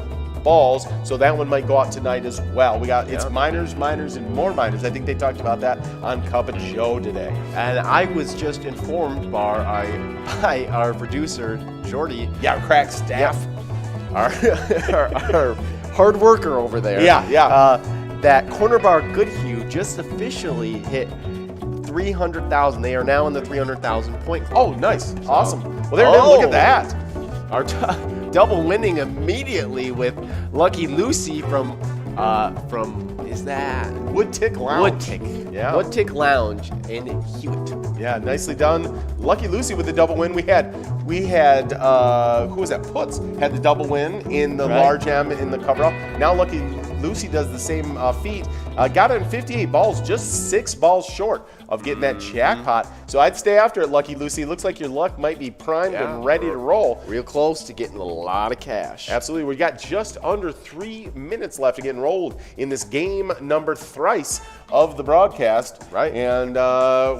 Speaker 3: balls. So that one might go out tonight as well. It's minors, and more minors. I think they talked about that on Cup of Joe today.
Speaker 4: And I was just informed by our producer, Jordy.
Speaker 3: Yeah, our crack staff.
Speaker 4: Our hard worker over there.
Speaker 3: Yeah.
Speaker 4: That Corner Bar Goodhue just officially hit 300,000. They are now in the 300,000 point.
Speaker 3: Oh, nice. Awesome. Well, look at that.
Speaker 4: Our double winning immediately with Lucky Lucy from is that
Speaker 3: Woodtick Lounge.
Speaker 4: Woodtick?
Speaker 3: Yeah.
Speaker 4: Woodtick Lounge in Hewitt.
Speaker 3: Yeah, nicely done. Lucky Lucy with the double win. We had who was that? Putz had the double win in the large M in the coverall. Now Lucky Lucy does the same feat. Got it in 58 balls, just 6 balls short of getting that jackpot. So I'd stay after it, Lucky Lucy. Looks like your luck might be primed and ready to roll.
Speaker 4: Real close to getting a lot of cash.
Speaker 3: Absolutely. We got just under 3 minutes left to get enrolled in this game number thrice of the broadcast.
Speaker 4: Right.
Speaker 3: And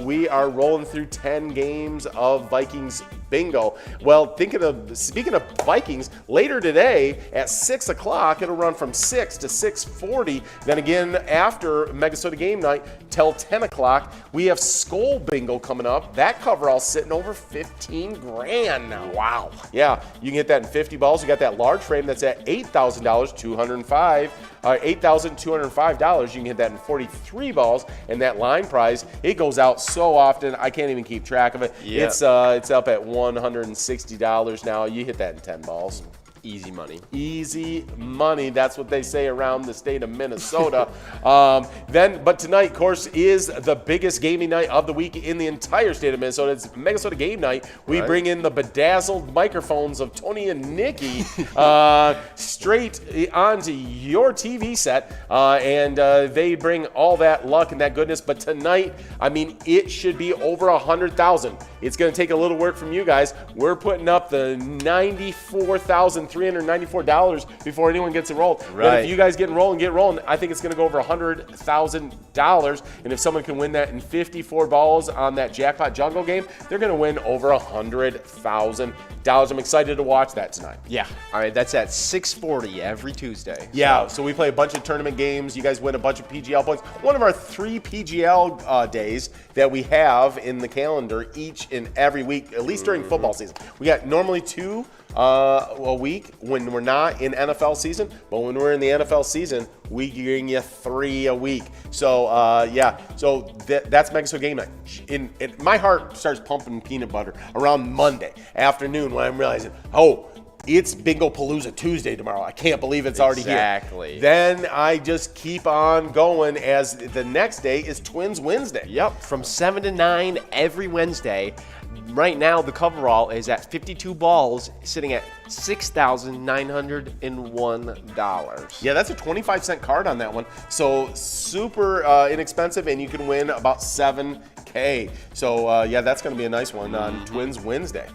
Speaker 3: we are rolling through 10 games of Vikings bingo. Well, speaking of Vikings, later today at 6 o'clock, it'll run from 6 to 6:40. Then again, after Megasota game night till 10 o'clock, we have Skull bingo coming up. That coverall's sitting over 15 grand now. Wow. Yeah, you can get that in 50 balls. You got that large frame that's at $8,000, $8,205. You can hit that in 43 balls, and that line prize, it goes out so often I can't even keep track of it.
Speaker 4: Yep.
Speaker 3: It's up at $160 now. You hit that in 10 balls.
Speaker 4: Easy money.
Speaker 3: Easy money. That's what they say around the state of Minnesota. But tonight, of course, is the biggest gaming night of the week in the entire state of Minnesota. It's Megasota game night. We bring in the bedazzled microphones of Tony and Nikki straight onto your TV set, and they bring all that luck and that goodness. But tonight, I mean, it should be over 100,000. It's going to take a little work from you guys. We're putting up the $94,394 before anyone gets enrolled.
Speaker 4: Right.
Speaker 3: But if you guys get rolling, I think it's going to go over $100,000. And if someone can win that in 54 balls on that jackpot jungle game, they're going to win over $100,000. I'm excited to watch that tonight.
Speaker 4: Yeah. All right, that's at 6:40 every Tuesday.
Speaker 3: Yeah, so we play a bunch of tournament games. You guys win a bunch of PGL points. One of our 3 PGL days that we have in the calendar each and every week, at least during football season. We got normally 2 a week when we're not in NFL season, but when we're in the NFL season, we bring you 3 a week. So that's Megasota game night. My heart starts pumping peanut butter around Monday afternoon when I'm realizing, it's Bingo Palooza Tuesday tomorrow. I can't believe it's already here.
Speaker 4: Exactly.
Speaker 3: Then I just keep on going as the next day is Twins Wednesday.
Speaker 4: Yep, from 7 to 9 every Wednesday. Right now, the coverall is at 52 balls, sitting at $6,901.
Speaker 3: Yeah, that's a 25-cent card on that one. So super inexpensive, and you can win about $7K. So that's going to be a nice one on Twins Wednesday.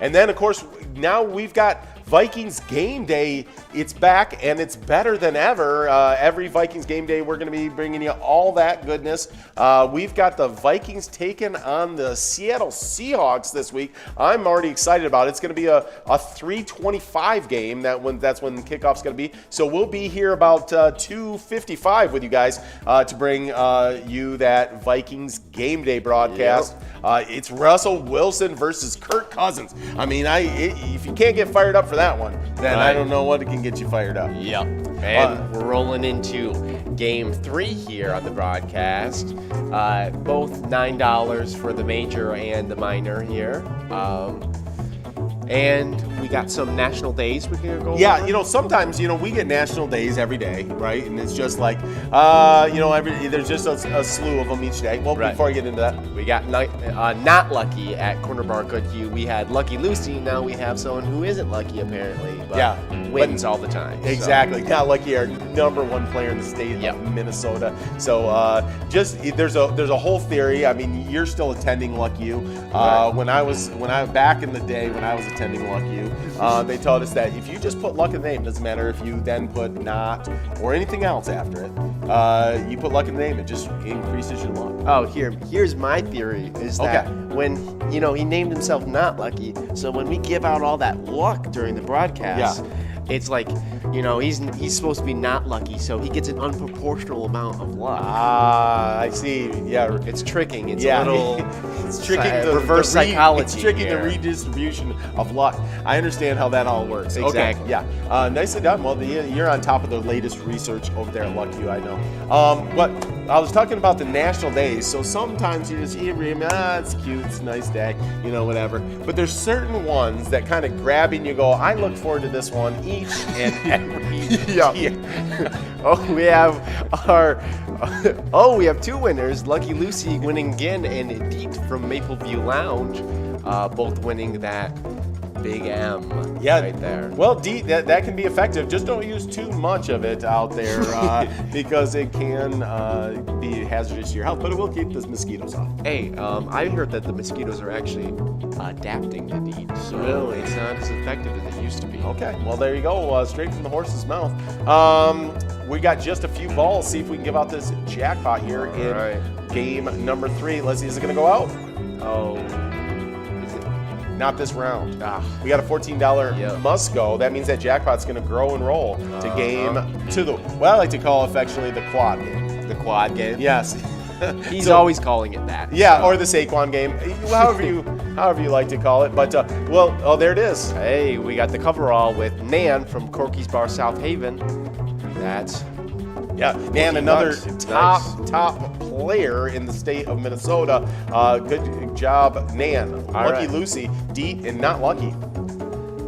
Speaker 3: And then, of course, now we've got Vikings game day. It's back, and it's better than ever. Every Vikings game day, we're going to be bringing you all that goodness. We've got the Vikings taking on the Seattle Seahawks this week. I'm already excited about it. It's going to be a 3:25 game. That's when the kickoff's going to be. So we'll be here about 2:55 with you guys to bring you that Vikings game day broadcast.
Speaker 4: Yep.
Speaker 3: It's Russell Wilson versus Kirk Cousins. I mean, if you can't get fired up for that one, then I don't know what can get you fired up.
Speaker 4: Yep. And we're rolling into game 3 here on the broadcast. Both $9 for the major and the minor here. And we got some national days we can go
Speaker 3: Yeah,
Speaker 4: over.
Speaker 3: sometimes, we get national days every day, right? And it's just like, there's just a slew of them each day. Well, before I get into that.
Speaker 4: We got not lucky at Corner Bar Goodhue. We had Lucky Lucy. Now we have someone who isn't lucky, apparently, but wins all the time.
Speaker 3: Exactly. Not lucky, our number 1 player in the state of Minnesota. So there's a whole theory. I mean, you're still attending Lucky U. Back in the day when I was attending Lucky U, they told us that if you just put luck in the name, doesn't matter if you then put not or anything else after it. You put luck in the name, it just increases your luck.
Speaker 4: Oh, here's my theory is that when he named himself Not Lucky, so when we give out all that luck during the broadcast, it's like, he's supposed to be not lucky, so he gets an unproportional amount of luck.
Speaker 3: I see. Yeah,
Speaker 4: it's tricking. It's a little.
Speaker 3: It's tricking the
Speaker 4: reverse psychology.
Speaker 3: It's tricking
Speaker 4: here.
Speaker 3: the redistribution of luck. I understand how that all works.
Speaker 4: Exactly.
Speaker 3: Okay. Yeah. Nicely done. Well, you're on top of the latest research over there at Lucky U, I know. But I was talking about the national days. So sometimes you just hear, it's cute, it's a nice day, whatever. But there's certain ones that kind of grab you and you go, I look forward to this one each and every year.
Speaker 4: We have two winners. Lucky Lucy winning again, and Deet from Mapleview Lounge, both winning that Big M right there.
Speaker 3: Well, that can be effective. Just don't use too much of it out there because it can be hazardous to your health, but it will keep the mosquitoes off.
Speaker 4: Hey, I heard that the mosquitoes are actually adapting to DEET, so it's not as effective as it used to be.
Speaker 3: Okay, well, there you go. Straight from the horse's mouth. We got just a few balls. See if we can give out this jackpot here in game number 3. Let's see, is it going to go out?
Speaker 4: Oh.
Speaker 3: Not this round. We got a $14 must go. That means that jackpot's going to grow and roll to game what I like to call affectionately the quad game.
Speaker 4: The quad game?
Speaker 3: Yes.
Speaker 4: He's always calling it that.
Speaker 3: Yeah, or the Saquon game, however you like to call it. But there it is.
Speaker 4: Hey, we got the coverall with Nan from Corky's Bar, South Haven. That's
Speaker 3: Nan, another top player in the state of Minnesota. Good job, Nan. Lucky Lucy, Deet, and not Lucky.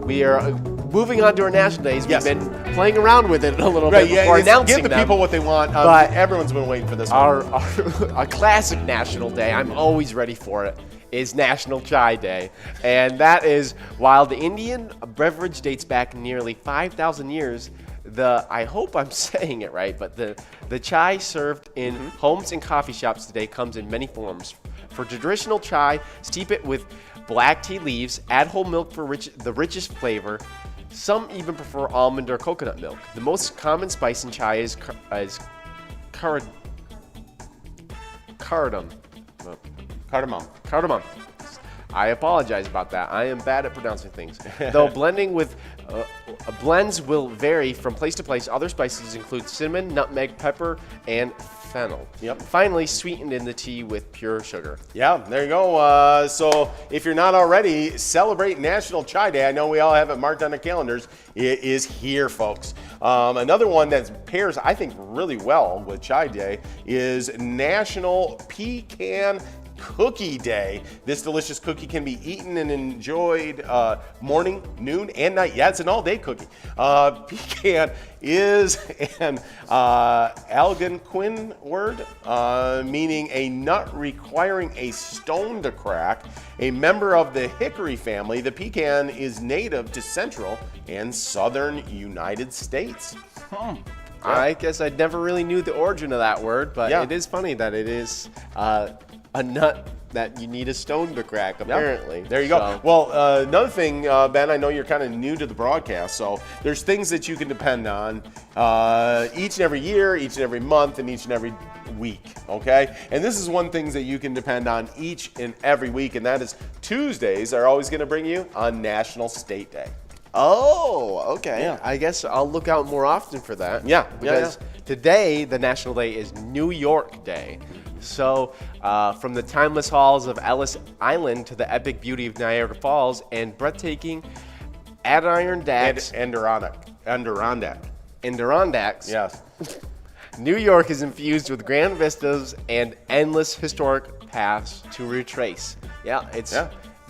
Speaker 4: We are moving on to our national days. We've been playing around with it a little bit before announcing
Speaker 3: give the people what they want.
Speaker 4: But
Speaker 3: everyone's been waiting for this one.
Speaker 4: Our classic national day, I'm always ready for it, is National Chai Day. And that is, while the Indian beverage dates back nearly 5,000 years, I hope I'm saying it right, but the chai served in homes and coffee shops today comes in many forms. For traditional chai, steep it with black tea leaves, add whole milk for the richest flavor. Some even prefer almond or coconut milk. The most common spice in chai is cardamom. I apologize about that. I am bad at pronouncing things. Though blends will vary from place to place. Other spices include cinnamon, nutmeg, pepper, and fennel.
Speaker 3: Yep.
Speaker 4: Finally, sweetened in the tea with pure sugar.
Speaker 3: Yeah, there you go. So if you're not already, celebrate National Chai Day. I know we all have it marked on our calendars. It is here, folks. Another one that pairs, I think, really well with Chai Day is National Pecan Cookie Day. This delicious cookie can be eaten and enjoyed morning, noon, and night. Yeah, it's an all-day cookie. Pecan is an Algonquin word, meaning a nut requiring a stone to crack. A member of the hickory family, the pecan is native to central and southern United States.
Speaker 4: I guess I never really knew the origin of that word, but it is funny that it is a nut that you need a stone to crack, apparently.
Speaker 3: There you go. Well, another thing, Ben, I know you're kind of new to the broadcast, so there's things that you can depend on each and every year, each and every month, and each and every week, okay? And this is one thing that you can depend on each and every week, and that is Tuesdays are always going to bring you on National State Day.
Speaker 4: Oh, okay.
Speaker 3: Yeah.
Speaker 4: I guess I'll look out more often for that.
Speaker 3: Yeah.
Speaker 4: Because today, the National Day is New York Day. So, from the timeless halls of Ellis Island to the epic beauty of Niagara Falls and breathtaking Adirondacks. Adirondacks.
Speaker 3: Yes.
Speaker 4: New York is infused with grand vistas and endless historic paths to retrace.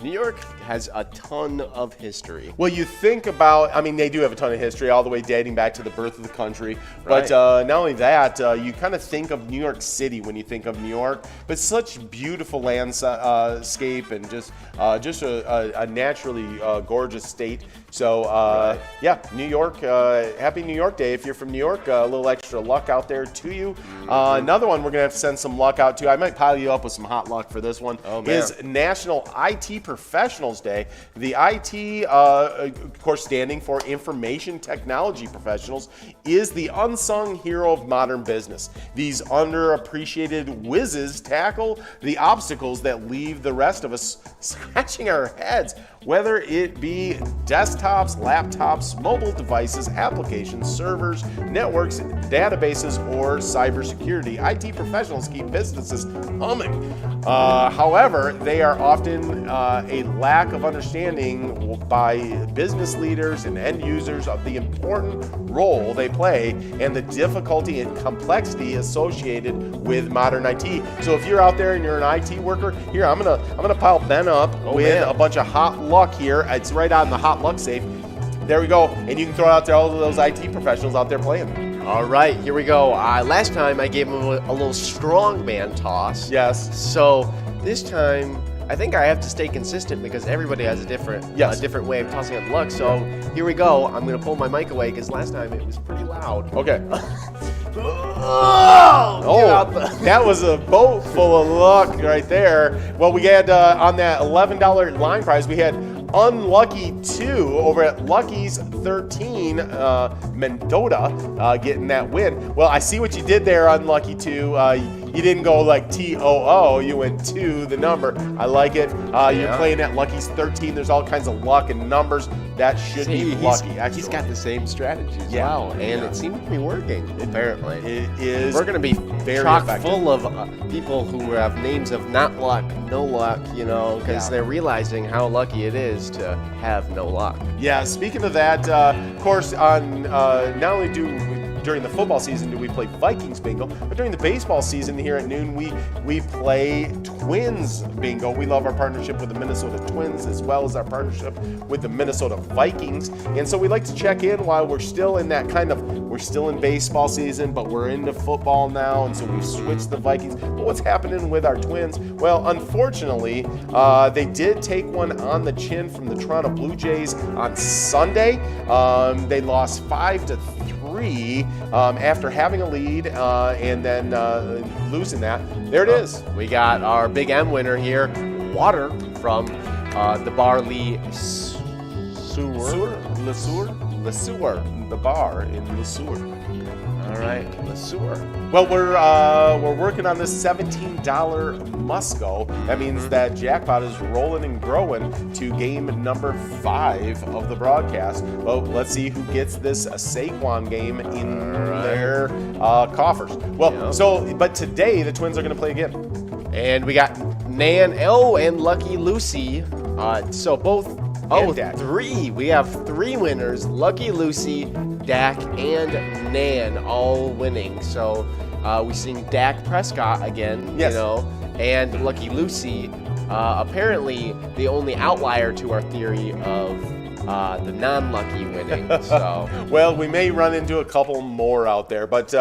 Speaker 4: New York has a ton of history.
Speaker 3: Well, you think about, they do have a ton of history all the way dating back to the birth of the country. But not only that, you kind of think of New York City when you think of New York, but such beautiful landscape and just a naturally gorgeous state. So, New York, happy New York Day. If you're from New York, a little extra luck out there to you. Another one we're going to have to send some luck out to, I might pile you up with some hot luck for this one, is National IT Professionals Day. The IT, of course, standing for Information Technology Professionals, is the unsung hero of modern business. These underappreciated whizzes tackle the obstacles that leave the rest of us scratching our heads. whether it be desktops, laptops, mobile devices, applications, servers, networks, databases, or cybersecurity. IT professionals keep businesses humming. However, they are often a lack of understanding by business leaders and end users of the important role they play and the difficulty and complexity associated with modern IT. So if you're out there and you're an IT worker, here I'm gonna pile Ben up with a bunch of hot luck here. It's right on the hot luck safe. There we go, and you can throw it out there all of those IT professionals out there playing.
Speaker 4: All right, here we go. Last time I gave him a little strongman toss.
Speaker 3: Yes.
Speaker 4: So this time, I think I have to stay consistent because everybody has a different way of tossing up luck. So here we go. I'm going to pull my mic away because last time it was pretty loud.
Speaker 3: Okay.
Speaker 4: Oh,
Speaker 3: that was a boat full of luck right there. Well, we had on that $11 line prize, we had Unlucky 2 over at Lucky's 13, Mendota getting that win. Well, I see what you did there, Unlucky 2. You didn't go like TOO, you went to the number. I like it. You're playing at Lucky's 13. There's all kinds of luck and numbers. That should be lucky. Actually,
Speaker 4: he's got the same strategy as well, and it seems to be working, apparently.
Speaker 3: It is.
Speaker 4: We're going to be
Speaker 3: very
Speaker 4: chock
Speaker 3: effective.
Speaker 4: full of people who have names of not luck, no luck, because they're realizing how lucky it is to have no luck.
Speaker 3: Yeah, speaking of that, of course, on not only during the football season do we play Vikings bingo, but during the baseball season here at noon, we play Twins bingo. We love our partnership with the Minnesota Twins as well as our partnership with the Minnesota Vikings. And so we like to check in while we're still in that we're still in baseball season, but we're into football now, and so we've switched the Vikings. But what's happening with our Twins? Well, unfortunately, they did take one on the chin from the Toronto Blue Jays on Sunday. They lost 5-3 after having a lead and then losing that. There it is.
Speaker 4: We got our Big M winner here, Water from the Barley
Speaker 3: LeSueur, the bar in LeSueur.
Speaker 4: All right, LeSueur.
Speaker 3: Well, we're working on this $17 Musco. That means that jackpot is rolling and growing to game number 5 of the broadcast. Well, let's see who gets this Saquon game in their coffers. Well, but today the Twins are going to play again.
Speaker 4: And we got Nan and Lucky Lucy. So both.
Speaker 3: Dak.
Speaker 4: 3. We have 3 winners: Lucky Lucy, Dak, and Nan, all winning. So we seen Dak Prescott again, and Lucky Lucy. Apparently, the only outlier to our theory of the non-lucky winning. So
Speaker 3: well, we may run into a couple more out there, but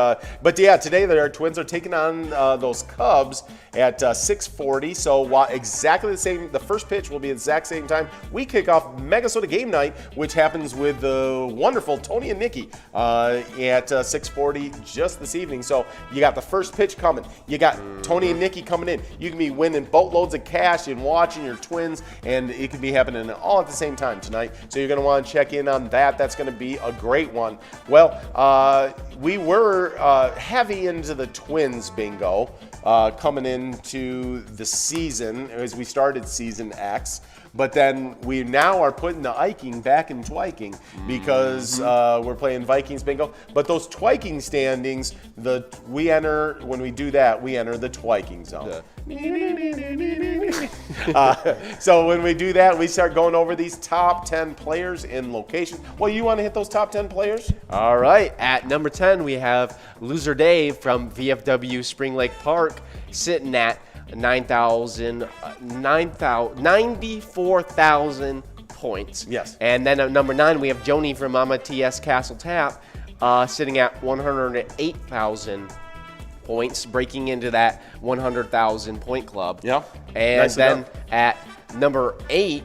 Speaker 3: yeah, today our Twins are taking on those Cubs at 6:40. So exactly the same. The first pitch will be the exact same time. We kick off Megasota Game Night, which happens with the wonderful Tony and Nikki at 6:40 just this evening. So you got the first pitch coming. You got Tony and Nikki coming in. You can be winning boatloads of cash and watching your Twins, and it could be happening all at the same time tonight. So you're going to want to check in on that. That's going to be a great one. Well, we were heavy into the Twins bingo coming into the season as we started season X. But then we now are putting the Iking back in Twiking because we're playing Vikings bingo. But those Twiking standings, when we do that, we enter the Twiking zone. So when we do that, we start going over these top 10 players in location. Well, you want to hit those top 10 players?
Speaker 4: all right, at number 10 we have Loser Dave from VFW Spring Lake Park sitting at 94,000 points.
Speaker 3: Yes.
Speaker 4: And then at number 9 we have Joni from Mama TS Castle Tap sitting at 108,000 points, breaking into that 100,000 point club.
Speaker 3: Yeah.
Speaker 4: And
Speaker 3: Nice
Speaker 4: then
Speaker 3: enough.
Speaker 4: at number 8,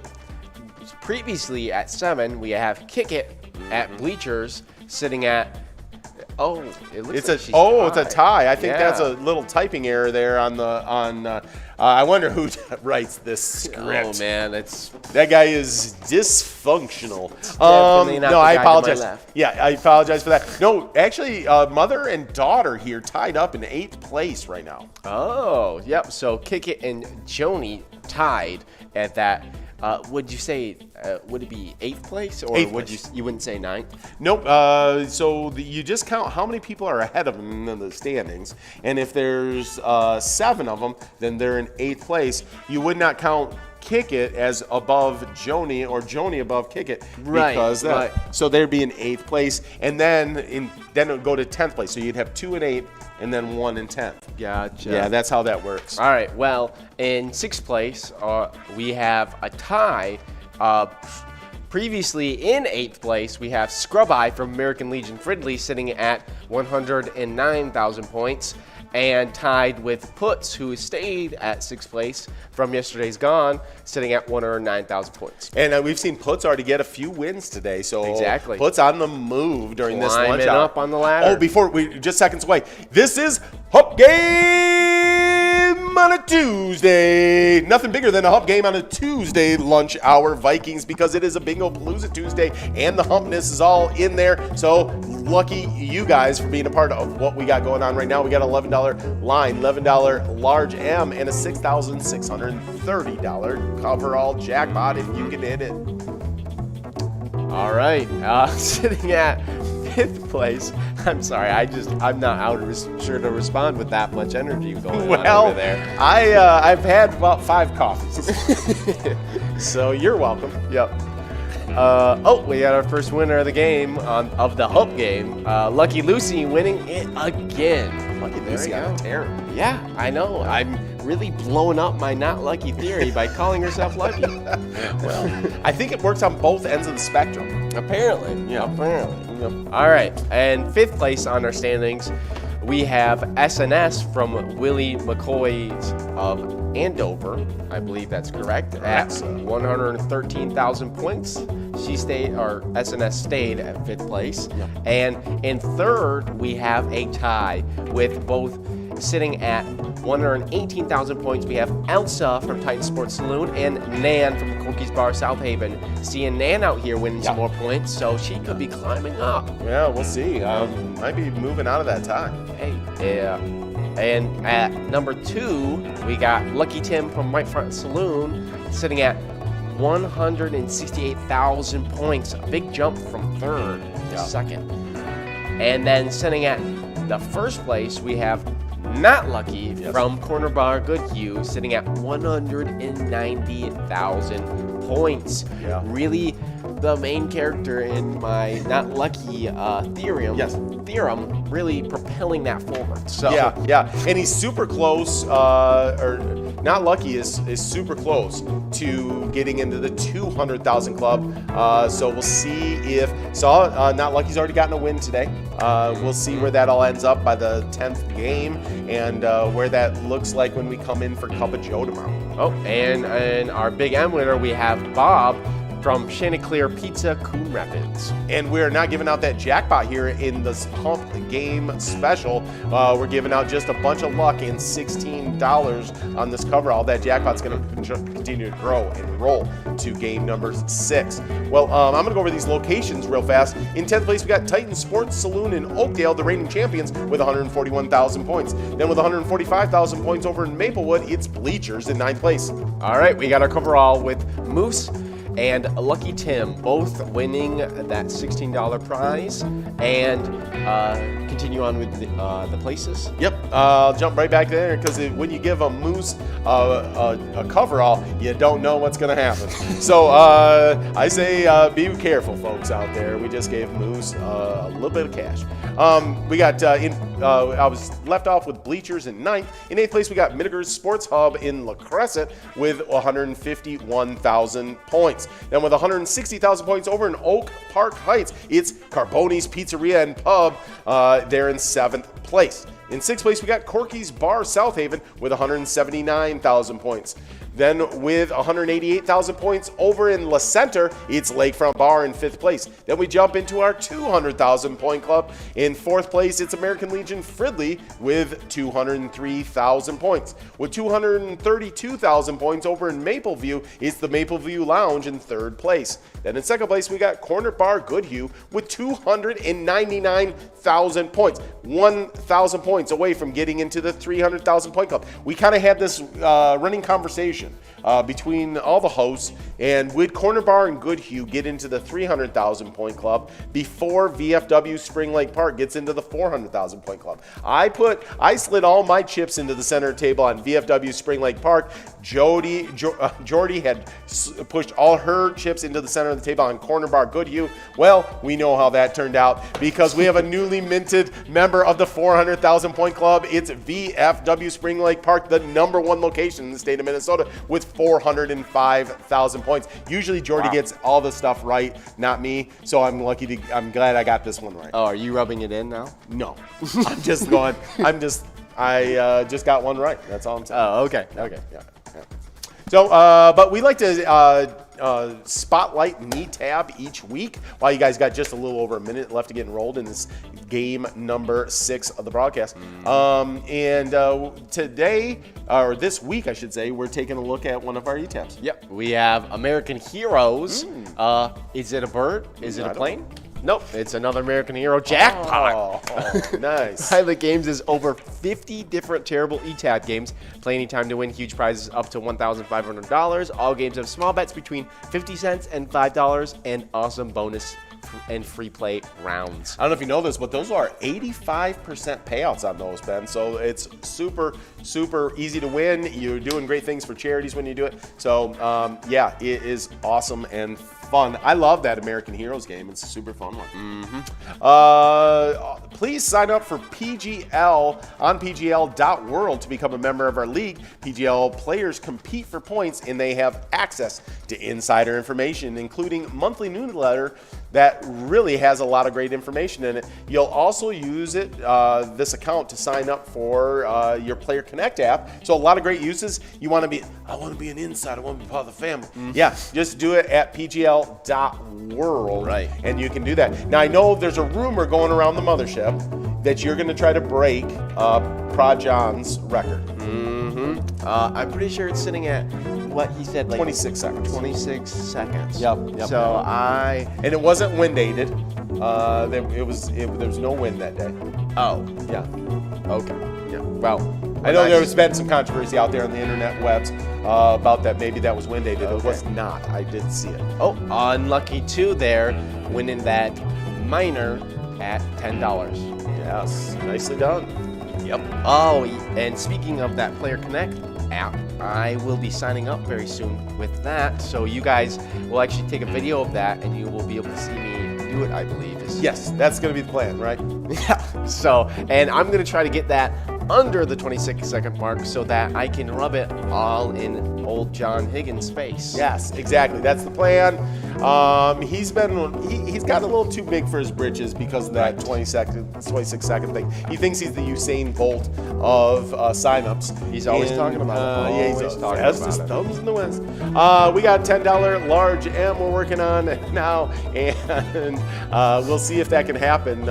Speaker 4: previously at 7, we have Kick It at Bleachers sitting at it looks like she's
Speaker 3: it's a
Speaker 4: tied.
Speaker 3: tie. I think
Speaker 4: Yeah.
Speaker 3: that's a little typing error there on I wonder who writes this script.
Speaker 4: Oh man,
Speaker 3: That guy is dysfunctional.
Speaker 4: definitely not
Speaker 3: no,
Speaker 4: the
Speaker 3: I
Speaker 4: guy to my
Speaker 3: apologize.
Speaker 4: left.
Speaker 3: Yeah, I apologize for that. No, actually, mother and daughter here tied up in 8th place right now.
Speaker 4: Oh, yep. So Kick It and Joni tied at that would you say, would it be 8th place, or
Speaker 3: Eighth
Speaker 4: would
Speaker 3: place.
Speaker 4: you wouldn't say 9th?
Speaker 3: Nope. You just count how many people are ahead of them in the standings, and if there's 7 of them, then they're in 8th place. You would not count Kick It as above Joni or Joni above Kick It,
Speaker 4: Right,
Speaker 3: because
Speaker 4: right.
Speaker 3: So they'd be in 8th place, and then it would go to 10th place. So you'd have 2 in 8th, and then 1 in 10th.
Speaker 4: Gotcha.
Speaker 3: Yeah, that's how that works.
Speaker 4: All right. Well, in 6th place, we have a tie. Previously in 8th place, we have Scrub Eye from American Legion Fridley sitting at 109,000 points, and tied with Puts, who stayed at 6th place from yesterday's Gone, sitting at 109,000 points.
Speaker 3: And we've seen Puts already get a few wins today, so
Speaker 4: Exactly.
Speaker 3: Puts on the move during this lunch
Speaker 4: Climbing
Speaker 3: hour.
Speaker 4: up on the ladder.
Speaker 3: Oh, before we just seconds away. This is Hub Game on a Tuesday. Nothing bigger than a Hub Game on a Tuesday lunch hour, Vikings, because it is a Bingo Palooza Tuesday, and the humpness is all in there. So lucky you guys for being a part of what we got going on right now. We got an $11 line, $11 large M, and a $6,630 coverall jackpot if you can hit it.
Speaker 4: All right, sitting at 5th place. I'm sorry, I'm not sure to respond with that much energy going on over there.
Speaker 3: I've had about 5 coffees, so you're welcome.
Speaker 4: Yep. We got our first winner of the game, of the Hope game. Lucky Lucy winning it again.
Speaker 3: Lucky
Speaker 4: There
Speaker 3: Lucy
Speaker 4: you
Speaker 3: on
Speaker 4: go.
Speaker 3: a tear.
Speaker 4: Yeah, I know. I'm really blowing up my not lucky theory by calling herself lucky.
Speaker 3: Well, I think it works on both ends of the spectrum.
Speaker 4: Apparently.
Speaker 3: Yeah.
Speaker 4: Apparently. All right. And 5th place on our standings, we have SNS from Willie McCoy's of Andover. I believe that's correct. At 113,000 points. SNS stayed at 5th place.
Speaker 3: Yep.
Speaker 4: And in 3rd, we have a tie with both sitting at 118,000 points. We have Elsa from Titan Sports Saloon and Nan from Corky's Bar South Haven. Seeing Nan out here winning some more points, so she could be climbing up.
Speaker 3: Yeah, we'll see. Might be moving out of that tie.
Speaker 4: Hey, yeah. And at number 2, we got Lucky Tim from Right Front Saloon sitting at 168,000 points. A big jump from 3rd to 2nd. And then sitting at the 1st place, we have Not Lucky from Corner Bar Good Hugh sitting at 190,000 points.
Speaker 3: Yeah.
Speaker 4: Really the main character in my Not Lucky theorem, really propelling that forward. So
Speaker 3: Yeah, and he's super close, or Not Lucky is super close to getting into the 200,000 club. So we'll see if Not Lucky's already gotten a win today. We'll see where that all ends up by the 10th game, and where that looks like when we come in for Cup of Joe tomorrow.
Speaker 4: Oh, and our Big M winner, we have Bob from Chanticleer Pizza, Coon Rapids.
Speaker 3: And we're not giving out that jackpot here in this Hump Game special. We're giving out just a bunch of luck and $16 on this coverall. That jackpot's going to continue to grow and roll to game number 6. Well, I'm going to go over these locations real fast. In 10th place, we got Titan Sports Saloon in Oakdale, the reigning champions, with 141,000 points. Then with 145,000 points over in Maplewood, it's Bleachers in 9th place.
Speaker 4: All right, we got our coverall with Moose and Lucky Tim, both winning that $16 prize, and continue on with the places.
Speaker 3: Yep, I'll jump right back there, because when you give a Moose a coverall, you don't know what's going to happen. So I say be careful, folks out there. We just gave Moose a little bit of cash. We got I was left off with Bleachers in 9th. In 8th place, we got Mitigers Sports Hub in La Crescent with 151,000 points. Then with 160,000 points over in Oak Park Heights, it's Carboni's Pizzeria and Pub. They're in 7th place. In 6th place, we got Corky's Bar South Haven with 179,000 points. Then with 188,000 points over in La Center, it's Lakefront Bar in 5th place. Then we jump into our 200,000 point club. In 4th place, it's American Legion Fridley with 203,000 points. With 232,000 points over in Mapleview, it's the Mapleview Lounge in 3rd place. Then in second place, we got Corner Bar Goodhue with 299,000 points. 1,000 points away from getting into the 300,000 point club. We kind of had this running conversation between all the hosts, and would Corner Bar and Goodhue get into the 300,000 point club before VFW Spring Lake Park gets into the 400,000 point club? I slid all my chips into the center table on VFW Spring Lake Park. Jordy had pushed all her chips into the center of the table on Corner Bar Goodhue. Well, we know how that turned out because we have a newly minted member of the 400,000 point club. It's VFW Spring Lake Park, the #1 location in the state of Minnesota with 405,000 points. Usually Jordy gets all the stuff right, not me. So I'm glad I got this one right.
Speaker 4: Oh, are you rubbing it in now?
Speaker 3: No, I just got one right. That's all I'm saying.
Speaker 4: Oh, okay.
Speaker 3: Yeah. So, but we like to spotlight tab each week while you guys got just a little over a minute left to get enrolled in this game number 6 of the broadcast. Today, or this week, I should say, we're taking a look at one of our tabs.
Speaker 4: Yep. We have American Heroes. Is it a bird? Is it a plane? Nope, it's another American Hero jackpot.
Speaker 3: Oh, nice.
Speaker 4: Pilot Games is over 50 different terrible ETAB games. Play anytime to win huge prizes up to $1,500. All games have small bets between 50 cents and $5 and awesome bonus and free play rounds.
Speaker 3: I don't know if you know this, but those are 85% payouts on those, Ben. So it's super, super easy to win. You're doing great things for charities when you do it. So, yeah, it is awesome and fun. I love that American Heroes game. It's a super fun one. Please sign up for PGL on PGL.world to become a member of our league. PGL players compete for points, and they have access to insider information, including monthly newsletter that really has a lot of great information in it. You'll also use this account to sign up for your Player Connect app. So a lot of great uses. I want to be an insider. I want to be part of the family. Yeah, just do it at PGL.world.
Speaker 4: Right.
Speaker 3: And you can do that. Now, I know there's a rumor going around the mothership that you're going to try to break John's record.
Speaker 4: I'm pretty sure it's sitting at what he said, like
Speaker 3: 26 seconds.
Speaker 4: 26 seconds.
Speaker 3: Yep.
Speaker 4: So
Speaker 3: And it wasn't wind aided. There was no wind that day.
Speaker 4: Oh.
Speaker 3: Yeah.
Speaker 4: Okay.
Speaker 3: Yeah.
Speaker 4: Well,
Speaker 3: I know there's been some controversy out there on the internet webs about that. Maybe that was wind aided.
Speaker 4: Okay.
Speaker 3: It was not. I did see it.
Speaker 4: Oh, unlucky too there, winning that minor at $10.
Speaker 3: Yes. Nicely done.
Speaker 4: Yep. Oh, and speaking of that Player Connect app, I will be signing up very soon with that. So you guys will actually take a video of that, and you will be able to see me do it, I believe.
Speaker 3: Yes, that's going to be the plan, right?
Speaker 4: Yeah. So, and I'm going to try to get that under the 26-second mark so that I can rub it all in old John Higgins' face.
Speaker 3: Yes, exactly. That's the plan. He's got a little too big for his britches because of that 26-second thing. He thinks he's the Usain Bolt of signups.
Speaker 4: He's always talking about it.
Speaker 3: Yeah, he's talking about it. Thumbs in the West. We got $10 large M we're working on now, and we'll see if that can happen.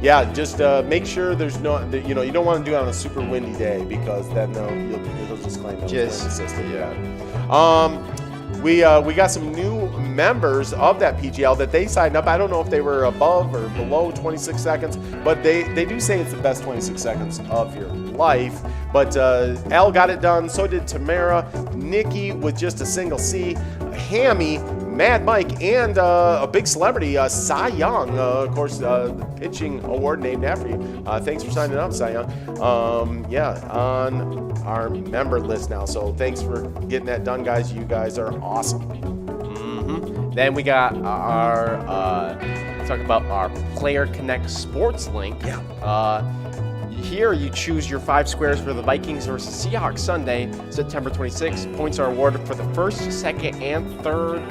Speaker 3: Yeah, just make sure there's no, you don't want to do it on a super windy day because then you'll just claim that was wind assisted. Yeah. We got some new members of that PGL that they signed up. I don't know if they were above or below 26 seconds, but they do say it's the best 26 seconds of your life. But Al got it done. So did Tamara, Nikki with just a single C, Hammy, Mad Mike, and a big celebrity, Cy Young, of course, the pitching award named after you. Thanks for signing up, Cy Young. Yeah, on our member list now. So thanks for getting that done, guys. You guys are awesome.
Speaker 4: Then we got our talk about our Player Connect Sports link.
Speaker 3: Yeah.
Speaker 4: Here you choose your 5 squares for the Vikings versus Seahawks Sunday, September 26th. Points are awarded for the first, second, and first,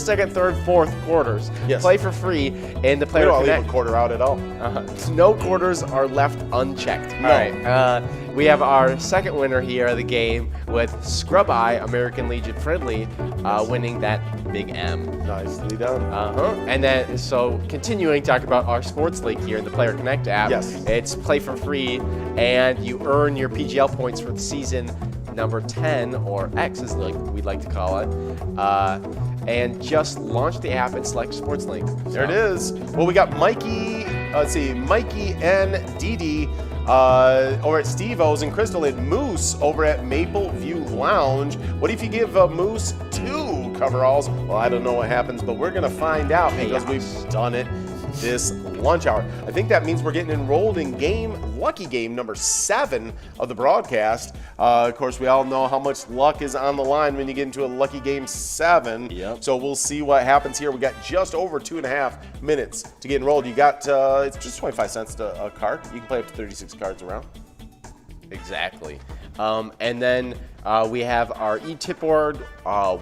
Speaker 4: second, third, fourth quarters.
Speaker 3: Yes.
Speaker 4: Play for free in the
Speaker 3: We
Speaker 4: Player
Speaker 3: don't leave
Speaker 4: Connect.
Speaker 3: a quarter out at all.
Speaker 4: No quarters are left unchecked.
Speaker 3: No.
Speaker 4: All right. We have our second winner here of the game with Scrub Eye, American Legion Friendly, winning that big M.
Speaker 3: Nicely done.
Speaker 4: And then, so continuing talking about our sports league here in the Player Connect app.
Speaker 3: Yes.
Speaker 4: It's play for free, and you earn your PGL points for the season number 10, or X as we'd like to call it, and just launch the app and select Sports Link.
Speaker 3: There it is. Well, we got Mikey and Dee over at Steve-O's and Crystal, and Moose over at Maple View Lounge. What if you give Moose 2 coveralls? Well, I don't know what happens, but we're going to find out because we've done it this lunch hour. I think that means we're getting enrolled in lucky game number 7 of the broadcast. Of course, we all know how much luck is on the line when you get into a lucky game 7.
Speaker 4: Yep.
Speaker 3: So we'll see what happens here. We got just over 2.5 minutes to get enrolled. You got it's just 25 cents a card. You can play up to 36 cards around.
Speaker 4: Exactly. And then we have our e-tip board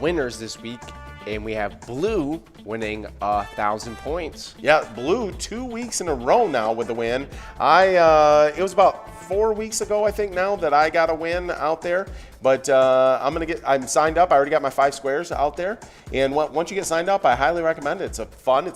Speaker 4: winners this week, and we have Blue winning 1,000 points.
Speaker 3: Yeah, Blue 2 weeks in a row now with the win. It was about 4 weeks ago, I think, now that I got a win out there. But I'm signed up. I already got my 5 squares out there. And once you get signed up, I highly recommend it. It's a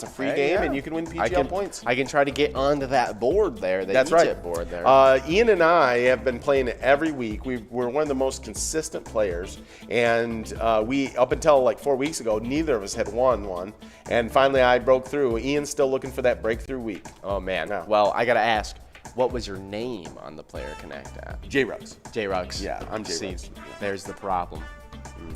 Speaker 3: free game, and you can win PGL points.
Speaker 4: I can try to get onto that board there,
Speaker 3: That's right.
Speaker 4: board there.
Speaker 3: Ian and I have been playing it every week. We're one of the most consistent players. And up until like 4 weeks ago, neither of us had won one. And finally, I broke through. Ian's still looking for that breakthrough week.
Speaker 4: Oh, man.
Speaker 3: Yeah.
Speaker 4: Well, I got to ask, what was your name on the Player Connect app?
Speaker 3: J-Rugs.
Speaker 4: J-Rugs.
Speaker 3: Yeah, I'm J-Rugs.
Speaker 4: See, there's the problem.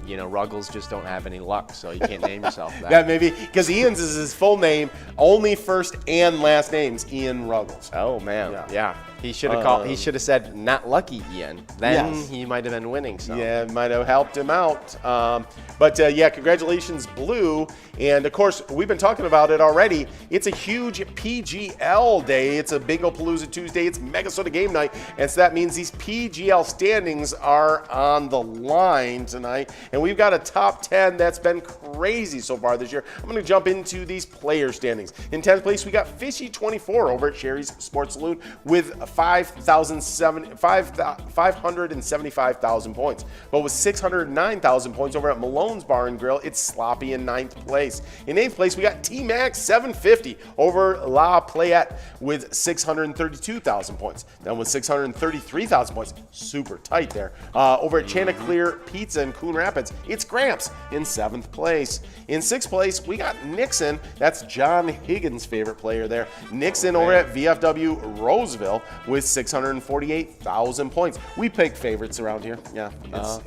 Speaker 4: You know, Ruggles just don't have any luck, so you can't name yourself that.
Speaker 3: Yeah, maybe, because Ian's is his full name, only first and last names, Ian Ruggles.
Speaker 4: Oh, man.
Speaker 3: Yeah.
Speaker 4: He should have He should have said, "Not lucky, Ian." Then
Speaker 3: Yes.
Speaker 4: he might have been winning. So.
Speaker 3: Yeah, it might have helped him out. But congratulations, Blue. And of course, we've been talking about it already. It's a huge PGL day. It's a Bingo Palooza Tuesday. It's Mega Soda Game Night. And so that means these PGL standings are on the line tonight. And we've got a top 10 that's been crazy so far this year. I'm going to jump into these player standings. In 10th place, we got Fishy24 over at Sherry's Sports Saloon with 575,000 points. But with 609,000 points over at Malone's Bar and Grill, it's sloppy in 9th place. In 8th place, we got T-Max 750 over La Playette with 632,000 points. Then with 633,000 points, super tight there. Over at Chanticleer Pizza in Coon Rapids, it's Gramps in 7th place. In 6th place, we got Nixon. That's John Higgins' favorite player there. Nixon over at VFW Roseville with 648,000 points. We pick favorites around here. Yeah,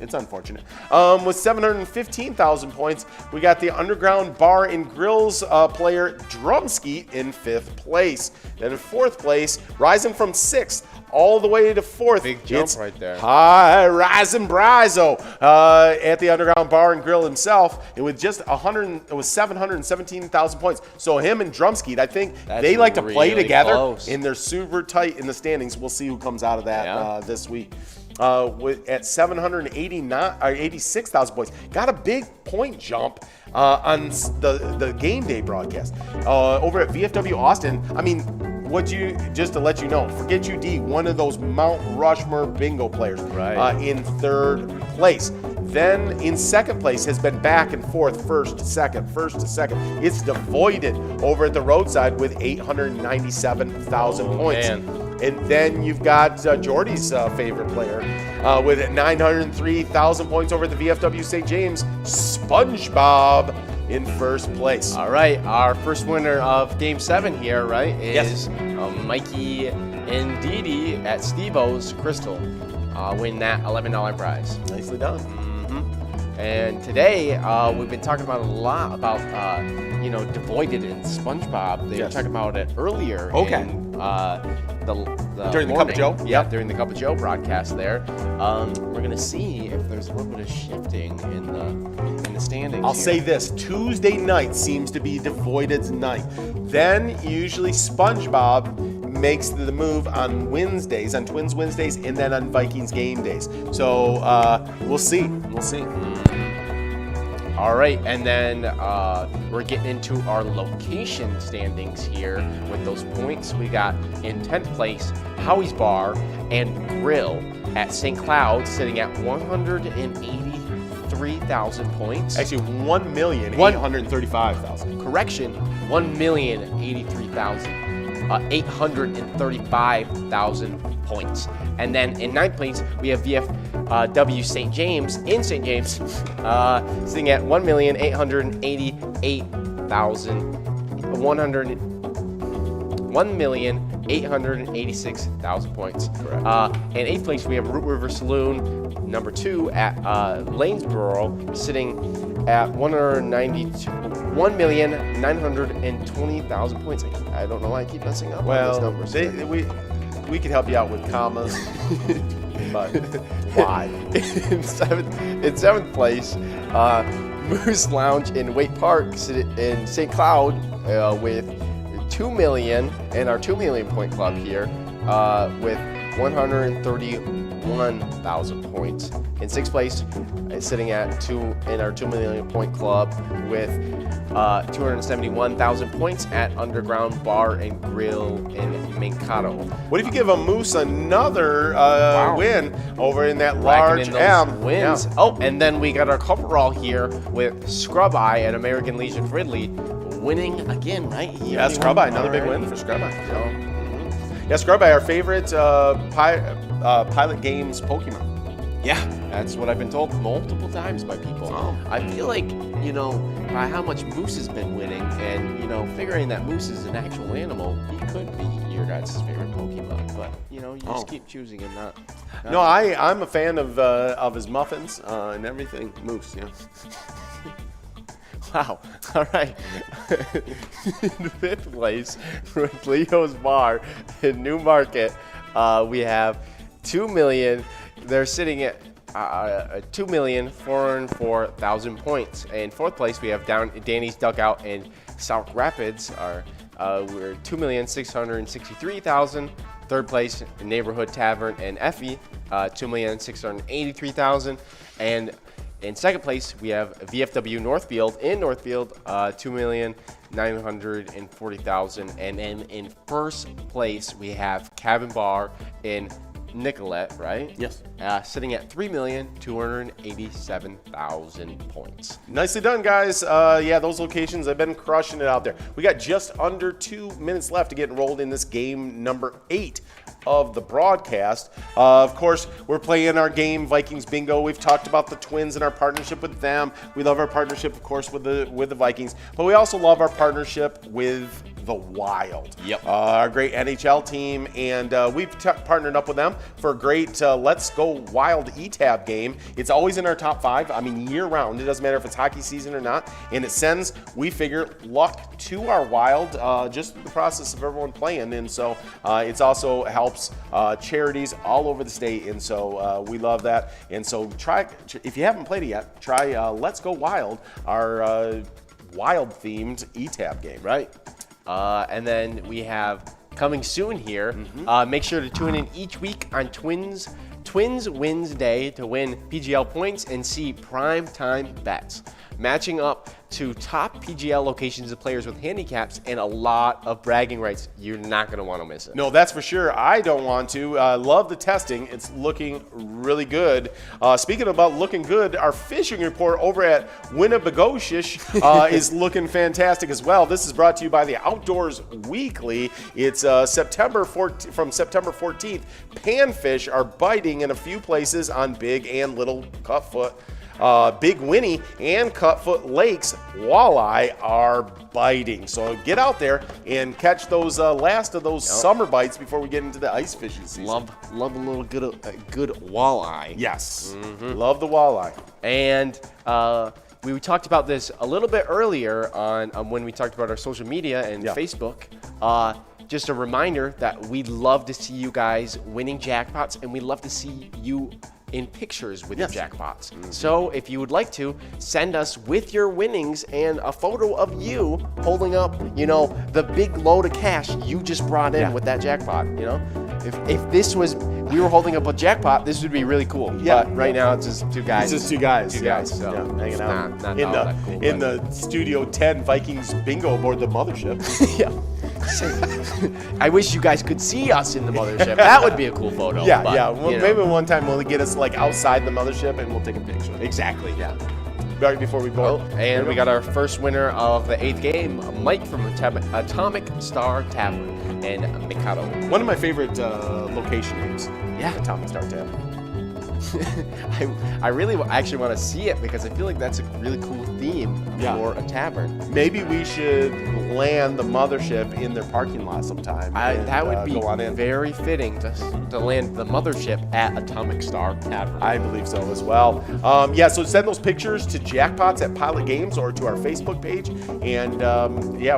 Speaker 3: it's unfortunate. With 715,000 points, we got the Underground Bar and Grills player Drumsky in 5th place. Then in 4th place, rising from 6th all the way to 4th.
Speaker 4: Big jump right there.
Speaker 3: Hi, Rising Brizo at the Underground Bar and Grill himself, and with just 717,000 points. So him and Drumsky, I think they like to play
Speaker 4: really
Speaker 3: together,
Speaker 4: close.
Speaker 3: and they're super tight in the standings. We'll see who comes out of that this week. At 86,000 points, got a big point jump on the game day broadcast over at VFW Austin. I mean, just to let you know, Forget You D, one of those Mount Rushmore bingo players, in 3rd place. Then in 2nd place has been back and forth, first to second. It's Devoided over at the roadside with 897,000 points.
Speaker 4: Man.
Speaker 3: And then you've got Jordy's favorite player with 903,000 points over at the VFW St. James, SpongeBob in 1st place.
Speaker 4: All right, our first winner of Game 7 here, right, is
Speaker 3: Yes.
Speaker 4: Mikey and Dee at Steve-O's Crystal. Win that $11 prize.
Speaker 3: Nicely done.
Speaker 4: And today, we've been talking about a lot about, Devoided and SpongeBob. They were talking about it earlier.
Speaker 3: Okay.
Speaker 4: In,
Speaker 3: During the Cup of Joe?
Speaker 4: Yeah, during the Cup of Joe broadcast there. We're going to see if there's a little bit of shifting in the standings.
Speaker 3: I'll
Speaker 4: here.
Speaker 3: say this, Tuesday night seems to be Devoided's night. Then usually SpongeBob makes the move on Wednesdays, on Twins Wednesdays, and then on Vikings game days. So we'll see.
Speaker 4: All right, and then we're getting into our location standings here with those points. We got in 10th place, Howie's Bar and Grill at St. Cloud, sitting at 183,000 points.
Speaker 3: Actually, 1,835,000.
Speaker 4: Correction, 1,083,835,000 points. And then in 9th place, we have W St. James in St. James, sitting at 1,886,000 points.
Speaker 3: Correct.
Speaker 4: In 8th place, we have Root River Saloon, number 2 at Lanesboro, sitting at 1,920,000 points. I don't know why I keep messing up on these numbers.
Speaker 3: We could help you out with commas. But why?
Speaker 4: In seventh place, Moose Lounge in Waite Park in St. Cloud with 2 million, and our 2 million point club here with 131,000 points. In 6th place, sitting at in our 2 million point club with 271,000 points at Underground Bar and Grill in Mankato.
Speaker 3: What if you give a Moose another win over in that large
Speaker 4: Racking in those wins?
Speaker 3: Yeah.
Speaker 4: Oh, and then we got our coverall here with Scrub Eye at American Legion Ridley, winning again, right?
Speaker 3: Yeah, Scrub Eye, another big win for Scrub Eye. Yeah, Scrub Eye, our favorite Pilot Games Pokemon.
Speaker 4: Yeah, that's what I've been told multiple times by people.
Speaker 3: Oh.
Speaker 4: I feel like, by how much Moose has been winning and, figuring that Moose is an actual animal, he could be your guys' favorite Pokemon. But, you just keep choosing him, not
Speaker 3: No, I'm a fan of his muffins and everything. Moose, yeah.
Speaker 4: Wow. All right. In 5th place, with Leo's Bar in New Market, we have 2 million. They're sitting at 2,404,000 points. In 4th place, we have Danny's Dugout in South Rapids. We're 2,663,000. 3rd place, Neighborhood Tavern in Effie, 2,683,000. And in 2nd place, we have VFW Northfield in Northfield, 2,940,000. And then in 1st place, we have Cabin Bar in Nicolette, right?
Speaker 3: Yes.
Speaker 4: Sitting at 3,287,000 points.
Speaker 3: Nicely done, guys. Yeah, those locations have been crushing it out there. We got just under 2 minutes left to get enrolled in this game number 8 of the broadcast. Of course, we're playing our game Vikings Bingo. We've talked about the Twins and our partnership with them. We love our partnership, of course, with the Vikings, but we also love our partnership with the Wild.
Speaker 4: Yep.
Speaker 3: Our great NHL team, and we've partnered up with them for a great Let's Go Wild ETAB game. It's always in our top 5. I mean, year round. It doesn't matter if it's hockey season or not, and it sends, we figure, luck to our Wild just through the process of everyone playing, and so it's also helps charities all over the state, and so we love that. And so try, if you haven't played it yet, try Let's Go Wild, our Wild-themed ETAB game.
Speaker 4: Right. And then we have coming soon here. Make sure to tune in each week on Twins Wednesday to win PGL points and see prime time bets, matching up to top PGL locations of players with handicaps and a lot of bragging rights. You're not going to want to miss it.
Speaker 3: No, that's for sure. I don't want to. Love the testing. It's looking really good. Speaking about looking good, our fishing report over at Winnebagoshish is looking fantastic as well. This is brought to you by the Outdoors Weekly. It's from September 14th. Panfish are biting in a few places on Big and Little Cutfoot. Big Winnie and Cutfoot Lakes walleye are biting. So get out there and catch those last of those summer bites before we get into the ice fishing season.
Speaker 4: Love a little good walleye.
Speaker 3: Yes. Love the walleye.
Speaker 4: And we talked about this a little bit earlier on when we talked about our social media and Facebook. Just a reminder that we'd love to see you guys winning jackpots, and we'd love to see you in pictures with your jackpots. So if you would like to, send us with your winnings and a photo of you holding up, the big load of cash you just brought in with that jackpot. If this was, we were holding up a jackpot, this would be really cool.
Speaker 3: Yeah.
Speaker 4: But right now it's just two guys.
Speaker 3: It's just two guys.
Speaker 4: Two guys. So
Speaker 3: hanging out
Speaker 4: not
Speaker 3: in
Speaker 4: all
Speaker 3: the
Speaker 4: that cool,
Speaker 3: in the Studio 10 Vikings bingo aboard the mothership.
Speaker 4: Yeah. I wish you guys could see us in the mothership. That would be a cool photo.
Speaker 3: Yeah,
Speaker 4: but,
Speaker 3: yeah. Well, maybe one time we'll get us outside the mothership and we'll take a picture.
Speaker 4: Exactly. Yeah.
Speaker 3: Right before we board.
Speaker 4: And we got our first winner of the 8th game, Mike from Atomic Star Tavern in Mikado.
Speaker 3: One of my favorite location names.
Speaker 4: Yeah.
Speaker 3: Atomic Star Tavern.
Speaker 4: I really actually want to see it because I feel like that's a really cool theme for a tavern.
Speaker 3: Maybe we should land the mothership in their parking lot sometime.
Speaker 4: That would be
Speaker 3: go on in.
Speaker 4: very fitting to land the mothership at Atomic Star Tavern.
Speaker 3: I believe so as well. So send those pictures to Jackpots at Pilot Games or to our Facebook page. And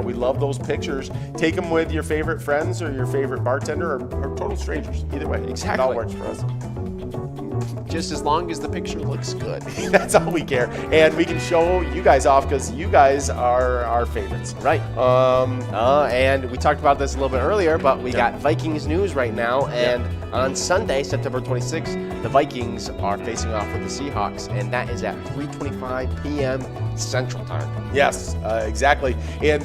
Speaker 3: we love those pictures. Take them with your favorite friends or your favorite bartender or total strangers. Either way,
Speaker 4: Exactly.
Speaker 3: It all works for us.
Speaker 4: Just as long as the picture looks good.
Speaker 3: That's all we care. And we can show you guys off because you guys are our favorites.
Speaker 4: Right. And we talked about this a little bit earlier, but we got Vikings news right now. And on Sunday, September 26th, the Vikings are facing off with the Seahawks, and that is at 3:25 p.m. Central Time.
Speaker 3: Yes, exactly. And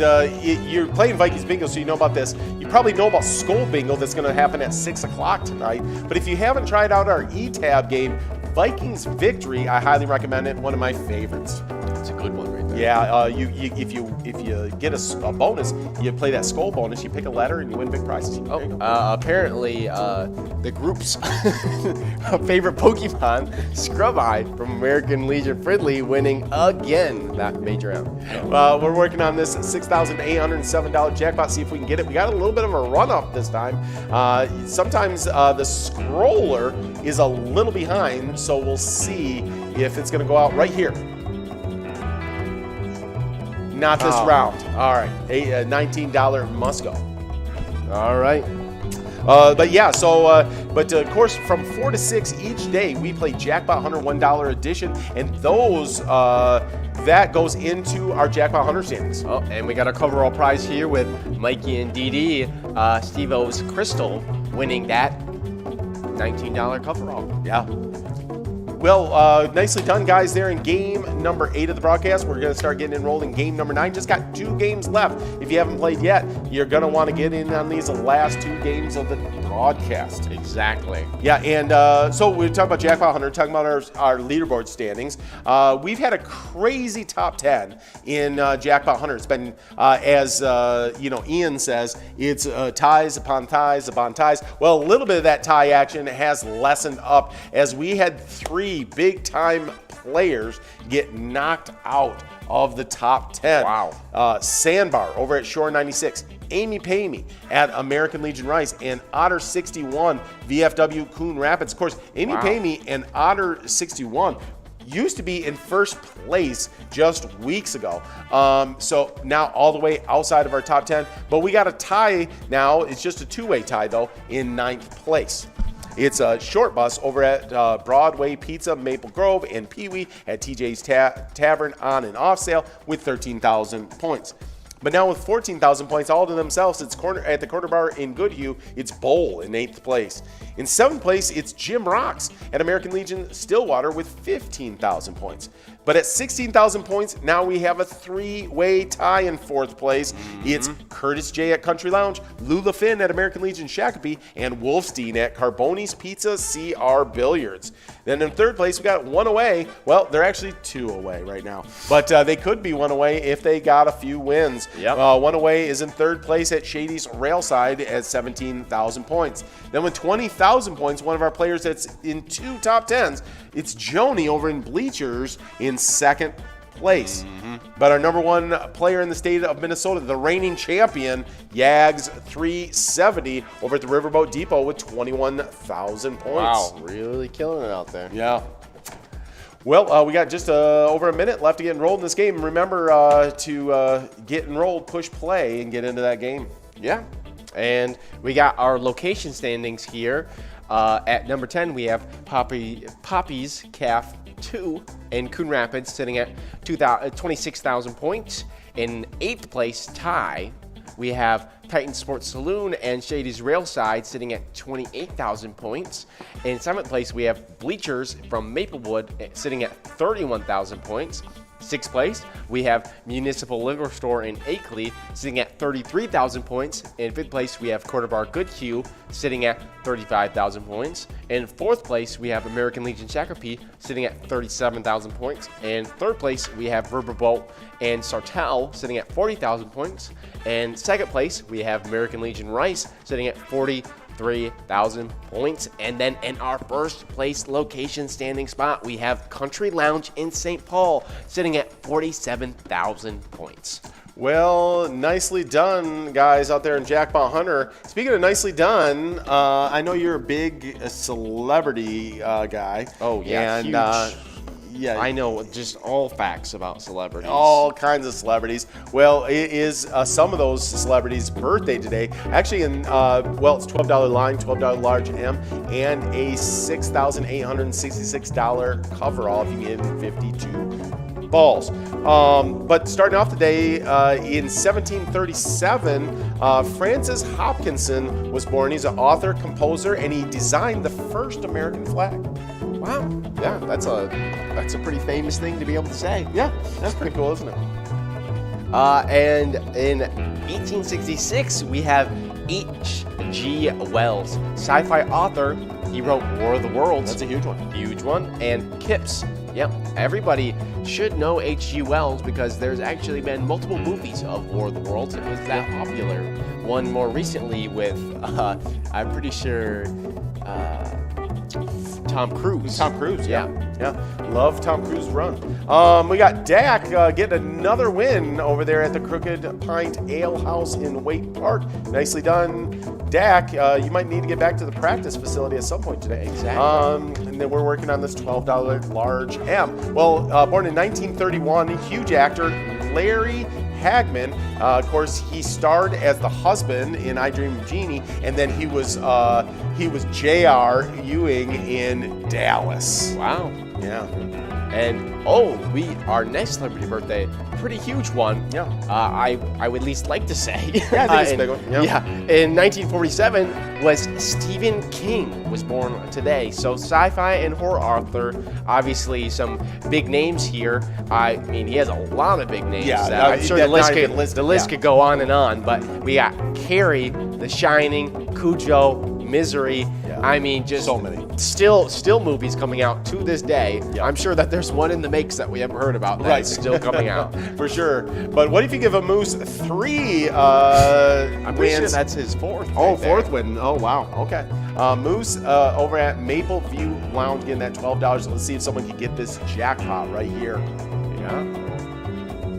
Speaker 3: you're playing Vikings Bingo, so you know about this. You probably know about Skull Bingo that's going to happen at 6 o'clock tonight. But if you haven't tried out our E-Tab game, Vikings Victory, I highly recommend it. One of my favorites.
Speaker 4: It's a good one right there.
Speaker 3: Yeah, if you get a bonus, you play that Skull bonus, you pick a letter, and you win big prizes.
Speaker 4: Apparently, the group's favorite Pokemon, Scrub-Eye from American Legion Fridley, winning again that major round.
Speaker 3: We're working on this $6,807 jackpot, see if we can get it. We got a little bit of a run-up this time. Sometimes the scroller is a little behind, so we'll see if it's going to go out right here. Not this round. All right, a $19 must go.
Speaker 4: All right.
Speaker 3: But of course, from 4 to 6 each day, we play Jackpot Hunter $1 edition, and those that goes into our Jackpot Hunter standings.
Speaker 4: Oh, and we got our coverall prize here with Mikey and DD, Steve-O's Crystal, winning that $19 coverall.
Speaker 3: Yeah. Well, nicely done, guys, there in game number 8 of the broadcast. We're going to start getting enrolled in game number 9. Just got 2 games left. If you haven't played yet, you're going to want to get in on these last 2 games of the broadcast.
Speaker 4: Exactly.
Speaker 3: Yeah, and so we're talking about Jackpot Hunter, talking about our leaderboard standings. We've had a crazy top 10 in Jackpot Hunter. It's been, as Ian says, it's ties upon ties upon ties. Well, a little bit of that tie action has lessened up as we had 3 big-time players get knocked out of the top 10.
Speaker 4: Wow.
Speaker 3: Sandbar over at Shore 96, Amy Pay Me at American Legion Rice, and Otter 61 VFW Coon Rapids. Of course, Amy Pay Me and Otter 61 used to be in first place just weeks ago. So now all the way outside of our top 10. But we got a tie now. It's just a 2-way tie, though, in 9th place. It's a short bus over at Broadway Pizza, Maple Grove, and Pee Wee at TJ's Tavern on and off sale with 13,000 points. But now with 14,000 points all to themselves, it's at the Corner Bar in Goodhue, it's Bowl in 8th place. In 7th place, it's Jim Rocks at American Legion Stillwater with 15,000 points. But at 16,000 points, now we have a 3-way tie in 4th place. It's Curtis J at Country Lounge, Lula Finn at American Legion Shakopee, and Wolfstein at Carboni's Pizza CR Billiards. Then in 3rd place, we got 1 away. Well, they're actually 2 away right now. But they could be 1 away if they got a few wins.
Speaker 4: Yep.
Speaker 3: 1 away is in 3rd place at Shady's Railside at 17,000 points. Then with 20,000 points, one of our players that's in 2 top 10s, it's Joni over in Bleachers in 2nd place. But our number 1 player in the state of Minnesota, the reigning champion, Yags 370 over at the Riverboat Depot with 21,000 points.
Speaker 4: Wow, really killing it out there.
Speaker 3: Yeah. Well, we got just over a minute left to get enrolled in this game. Remember to get enrolled, push play, and get into that game.
Speaker 4: Yeah. And we got our location standings here. At number 10, we have Poppy's Calf 2 in Coon Rapids sitting at 26,000 points. In 8th place, tie, we have Titan Sports Saloon and Shady's Railside sitting at 28,000 points. In 7th place, we have Bleachers from Maplewood sitting at 31,000 points. 6th place, we have Municipal Liquor Store in Akeley sitting at 33,000 points. In 5th place, we have Corner Bar Goodhue sitting at 35,000 points. In 4th place, we have American Legion Shakopee sitting at 37,000 points. In 3rd place, we have Riverboat and Sartell sitting at 40,000 points. And 2nd place, we have American Legion Rice sitting at 40,000 3,000 points. And then in our first place location standing spot, we have Country Lounge in St. Paul, sitting at 47,000 points.
Speaker 3: Well, nicely done, guys out there in Jackpot Hunter. Speaking of nicely done, I know you're a big celebrity guy.
Speaker 4: Oh, yeah,
Speaker 3: and
Speaker 4: huge.
Speaker 3: yeah,
Speaker 4: I know just all facts about celebrities.
Speaker 3: all kinds of celebrities. Well, it is some of those celebrities' birthday today. Actually, it's $12 line, $12 large M, and a $6,866 coverall if you get 52 balls. But starting off today, in 1737, Francis Hopkinson was born. He's an author, composer, and he designed the first American flag.
Speaker 4: Wow. Yeah, that's a pretty famous thing to be able to say.
Speaker 3: Yeah, that's pretty cool, isn't it?
Speaker 4: And in 1866, we have H.G. Wells, sci-fi author. He wrote War of the Worlds.
Speaker 3: That's a huge one.
Speaker 4: Huge one. And Kips. Yep, everybody should know H.G. Wells because there's actually been multiple movies of War of the Worlds. It was that popular. One more recently with, I'm pretty sure, Tom Cruise.
Speaker 3: Tom Cruise,
Speaker 4: yeah.
Speaker 3: Love Tom Cruise run. We got Dak getting another win over there at the Crooked Pint Ale House in Waite Park. Nicely done, Dak. You might need to get back to the practice facility at some point today.
Speaker 4: Exactly.
Speaker 3: And then we're working on this $12 large M. Well, born in 1931, huge actor, Larry Hagman. Of course, he starred as the husband in I Dream of Jeannie, and then he was J.R. Ewing in Dallas.
Speaker 4: Wow.
Speaker 3: Yeah.
Speaker 4: And our next celebrity birthday, pretty huge one.
Speaker 3: Yeah.
Speaker 4: I would at least like to say.
Speaker 3: Yeah, I think it's a big one.
Speaker 4: Yeah. In 1947 was Stephen King was born today. So sci-fi and horror author, obviously some big names here. I mean, he has a lot of big names.
Speaker 3: Yeah,
Speaker 4: I'm sure the list could go on and on. But we got Carrie, The Shining, Cujo, Misery.
Speaker 3: Yeah.
Speaker 4: I mean, just
Speaker 3: so many.
Speaker 4: Still movies coming out to this day.
Speaker 3: Yeah.
Speaker 4: I'm sure that there's one in the makes that we haven't heard about that's still coming out.
Speaker 3: For sure. But what if you give a Moose 3
Speaker 4: I'm pretty sure
Speaker 3: wins?
Speaker 4: that's his fourth.
Speaker 3: Oh,
Speaker 4: right there.
Speaker 3: fourth win. Oh, wow. Okay. Moose over at Maple View Lounge getting that $12. Let's see if someone can get this jackpot right here.
Speaker 4: Yeah.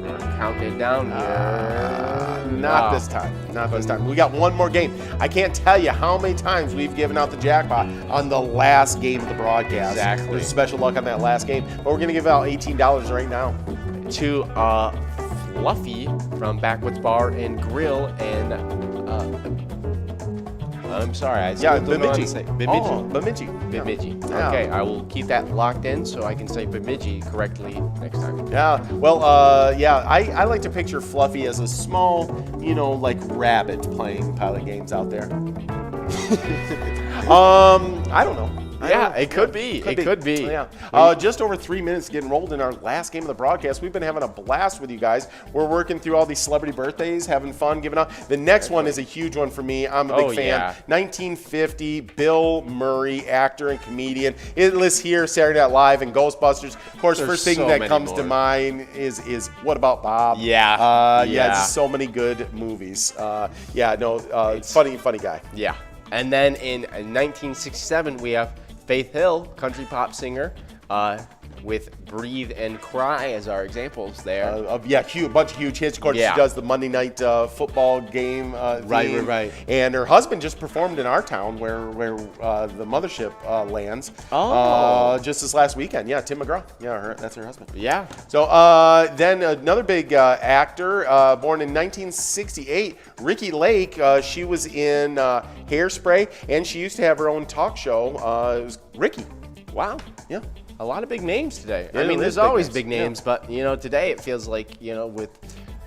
Speaker 4: We're counting down here.
Speaker 3: Not this time. Not this time. We got one more game. I can't tell you how many times we've given out the jackpot on the last game of the broadcast.
Speaker 4: Exactly.
Speaker 3: There's special luck on that last game. But we're going to give out $18 right now.
Speaker 4: To Fluffy from Backwoods Bar and Grill and I'm sorry, I still don't know how to say Bemidji.
Speaker 3: Oh, Bemidji.
Speaker 4: Bemidji.
Speaker 3: Yeah.
Speaker 4: Okay, I will keep that locked in so I can say Bemidji correctly next time.
Speaker 3: Yeah, well, I like to picture Fluffy as a small, like rabbit playing pilot games out there. I don't know.
Speaker 4: Yeah, it could be. It could be.
Speaker 3: Yeah. Just over 3 minutes getting rolled in our last game of the broadcast. We've been having a blast with you guys. We're working through all these celebrity birthdays, having fun, giving out. The next one is a huge one for me. I'm a big fan.
Speaker 4: Yeah.
Speaker 3: 1950, Bill Murray, actor and comedian. It lists here Saturday Night Live and Ghostbusters. Of course,
Speaker 4: There's
Speaker 3: first thing
Speaker 4: so
Speaker 3: that
Speaker 4: many
Speaker 3: comes
Speaker 4: more.
Speaker 3: to mind is What About Bob?
Speaker 4: Yeah.
Speaker 3: Just so many good movies. Funny guy.
Speaker 4: Yeah. And then in 1967, we have Faith Hill, country pop singer, with Breathe and Cry as our examples there.
Speaker 3: Bunch of huge hits. Of course,
Speaker 4: Yeah.
Speaker 3: she does the Monday night football game. Theme.
Speaker 4: Right.
Speaker 3: And her husband just performed in our town where the mothership lands. Just this last weekend. Yeah, Tim McGraw. Yeah, that's her husband.
Speaker 4: Yeah.
Speaker 3: So then another big actor, born in 1968, Ricki Lake. She was in Hairspray, and she used to have her own talk show. It was Ricki.
Speaker 4: Wow.
Speaker 3: Yeah.
Speaker 4: A lot of big names today.
Speaker 3: Yeah,
Speaker 4: I mean,
Speaker 3: it
Speaker 4: there's
Speaker 3: is big
Speaker 4: always
Speaker 3: names.
Speaker 4: big names, but today it feels like with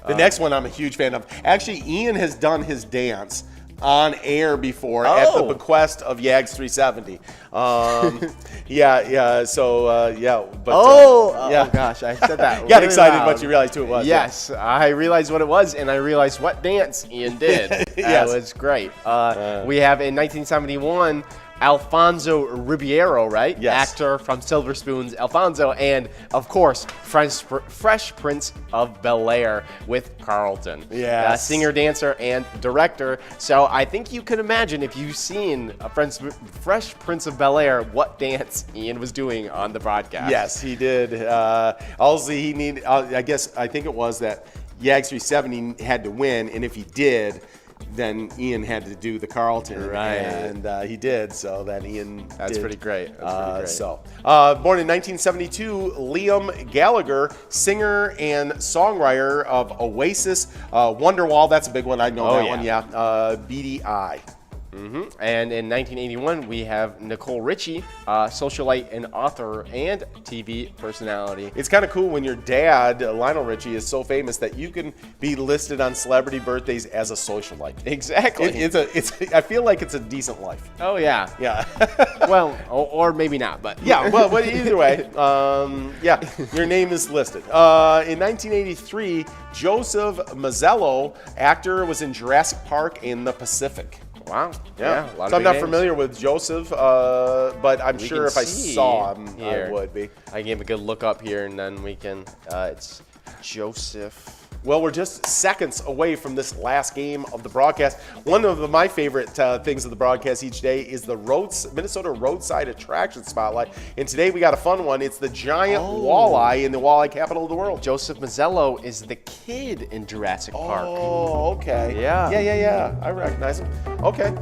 Speaker 3: The next one I'm a huge fan of. Actually, Ian has done his dance on air before at the bequest of Yags 370.
Speaker 4: Oh gosh, I said that.
Speaker 3: Got
Speaker 4: really
Speaker 3: excited
Speaker 4: loud.
Speaker 3: once you realized who it was.
Speaker 4: Yes, I realized what it was, and I realized what dance Ian did.
Speaker 3: Yes.
Speaker 4: That was great. We have in 1971 Alfonso Ribeiro, right?
Speaker 3: Yes.
Speaker 4: Actor from Silver Spoons, Alfonso, and of course, Fresh Prince of Bel-Air with Carlton.
Speaker 3: Yes.
Speaker 4: Singer, dancer, and director. So I think you can imagine if you've seen a Fresh Prince of Bel-Air, what dance Ian was doing on the broadcast.
Speaker 3: Yes, he did. Also, he needed. I think it was that Yags 370 had to win, and if he did, then Ian had to do the Carlton,
Speaker 4: Right.
Speaker 3: And he did. So then Ian.
Speaker 4: That's
Speaker 3: did.
Speaker 4: pretty great. That's pretty great.
Speaker 3: Born in 1972, Liam Gallagher, singer and songwriter of Oasis, Wonderwall. That's a big one. I know that one. Yeah. Beady Eye.
Speaker 4: And in 1981, we have Nicole Richie, socialite and author and TV personality.
Speaker 3: It's kind of cool when your dad, Lionel Richie, is so famous that you can be listed on celebrity birthdays as a socialite.
Speaker 4: Exactly.
Speaker 3: I feel like it's a decent life.
Speaker 4: Oh, yeah.
Speaker 3: Yeah.
Speaker 4: Well, or maybe not, but.
Speaker 3: Yeah, well, either way, yeah, your name is listed. In 1983, Joseph Mazzello, actor, was in Jurassic Park in the Pacific.
Speaker 4: Wow.
Speaker 3: Yeah.
Speaker 4: A lot
Speaker 3: So
Speaker 4: of
Speaker 3: I'm not
Speaker 4: big names.
Speaker 3: familiar with Joseph, but I'm
Speaker 4: We
Speaker 3: sure
Speaker 4: can
Speaker 3: if I
Speaker 4: see
Speaker 3: saw him,
Speaker 4: here.
Speaker 3: I would be.
Speaker 4: I gave a good look up here, and then we can. It's Joseph.
Speaker 3: Well, we're just seconds away from this last game of the broadcast. One of my favorite things of the broadcast each day is the Minnesota Roadside Attraction Spotlight. And today we got a fun one. It's the giant walleye in the walleye capital of the world.
Speaker 4: Joseph Mazzello is the kid in Jurassic Park.
Speaker 3: Oh, okay.
Speaker 4: Yeah.
Speaker 3: Yeah. I recognize him. Okay.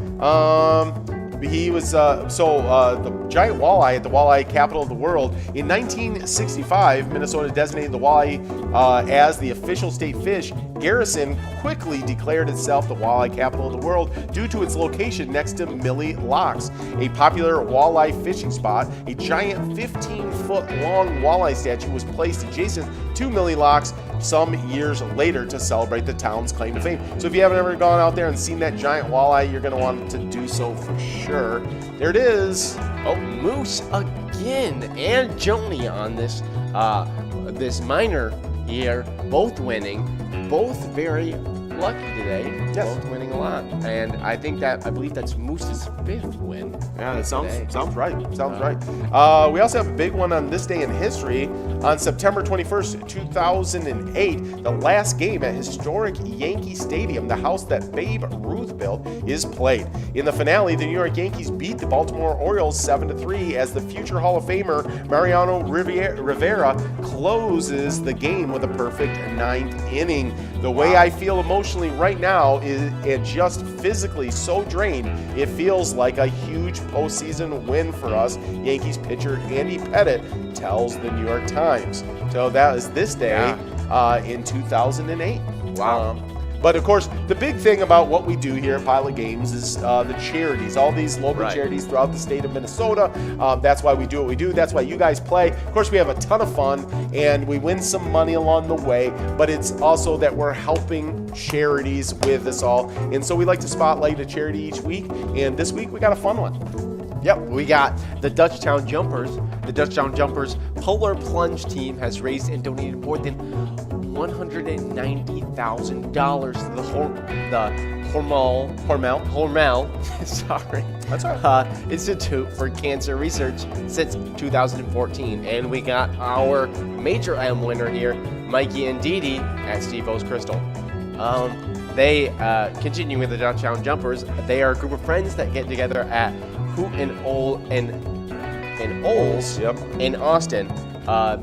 Speaker 3: He was the giant walleye at the walleye capital of the world. In 1965, Minnesota designated the walleye as the official state fish. Garrison quickly declared itself the walleye capital of the world due to its location next to Millie Locks, a popular walleye fishing spot. A giant 15-foot-long walleye statue was placed adjacent to Millie Locks some years later to celebrate the town's claim to fame. So if you haven't ever gone out there and seen that giant walleye, you're going to want to do so for sure. There it is.
Speaker 4: Oh, Moose again, and Joni on this this minor here, both winning, both very lucky today.
Speaker 3: Yes.
Speaker 4: Both winning a lot, and I believe that's Moose's 5th win.
Speaker 3: Yeah, that sounds right. Sounds
Speaker 4: Wow.
Speaker 3: right. We also have a big one on this day in history. On September 21st, 2008, the last game at historic Yankee Stadium, the house that Babe Ruth built, is played. In the finale, the New York Yankees beat the Baltimore Orioles 7-3 as the future Hall of Famer Mariano Rivera closes the game with a perfect 9th inning. The way I feel emotionally right now is just physically so drained, it feels like a huge postseason win for us, Yankees pitcher Andy Pettitte tells the New York Times. So that is this day in 2008.
Speaker 4: Wow.
Speaker 3: But of course, the big thing about what we do here at Pilot Games is the charities, all these local
Speaker 4: Right.
Speaker 3: charities throughout the state of Minnesota. That's why we do what we do. That's why you guys play. Of course, we have a ton of fun and we win some money along the way, but it's also that we're helping charities with this all. And so we like to spotlight a charity each week. And this week we got a fun one.
Speaker 4: Yep, we got the Dutchtown Jumpers. The Dutchtown Jumpers Polar Plunge team has raised and donated more than $190,000 to the Hormel
Speaker 3: That's all right.
Speaker 4: Institute for Cancer Research since 2014. And we got our Major M winner here, Mikey and Dee Dee at Steve O's Crystal. They continue with the Dutchtown Jumpers. They are a group of friends that get together at Hoot and Oles in Austin,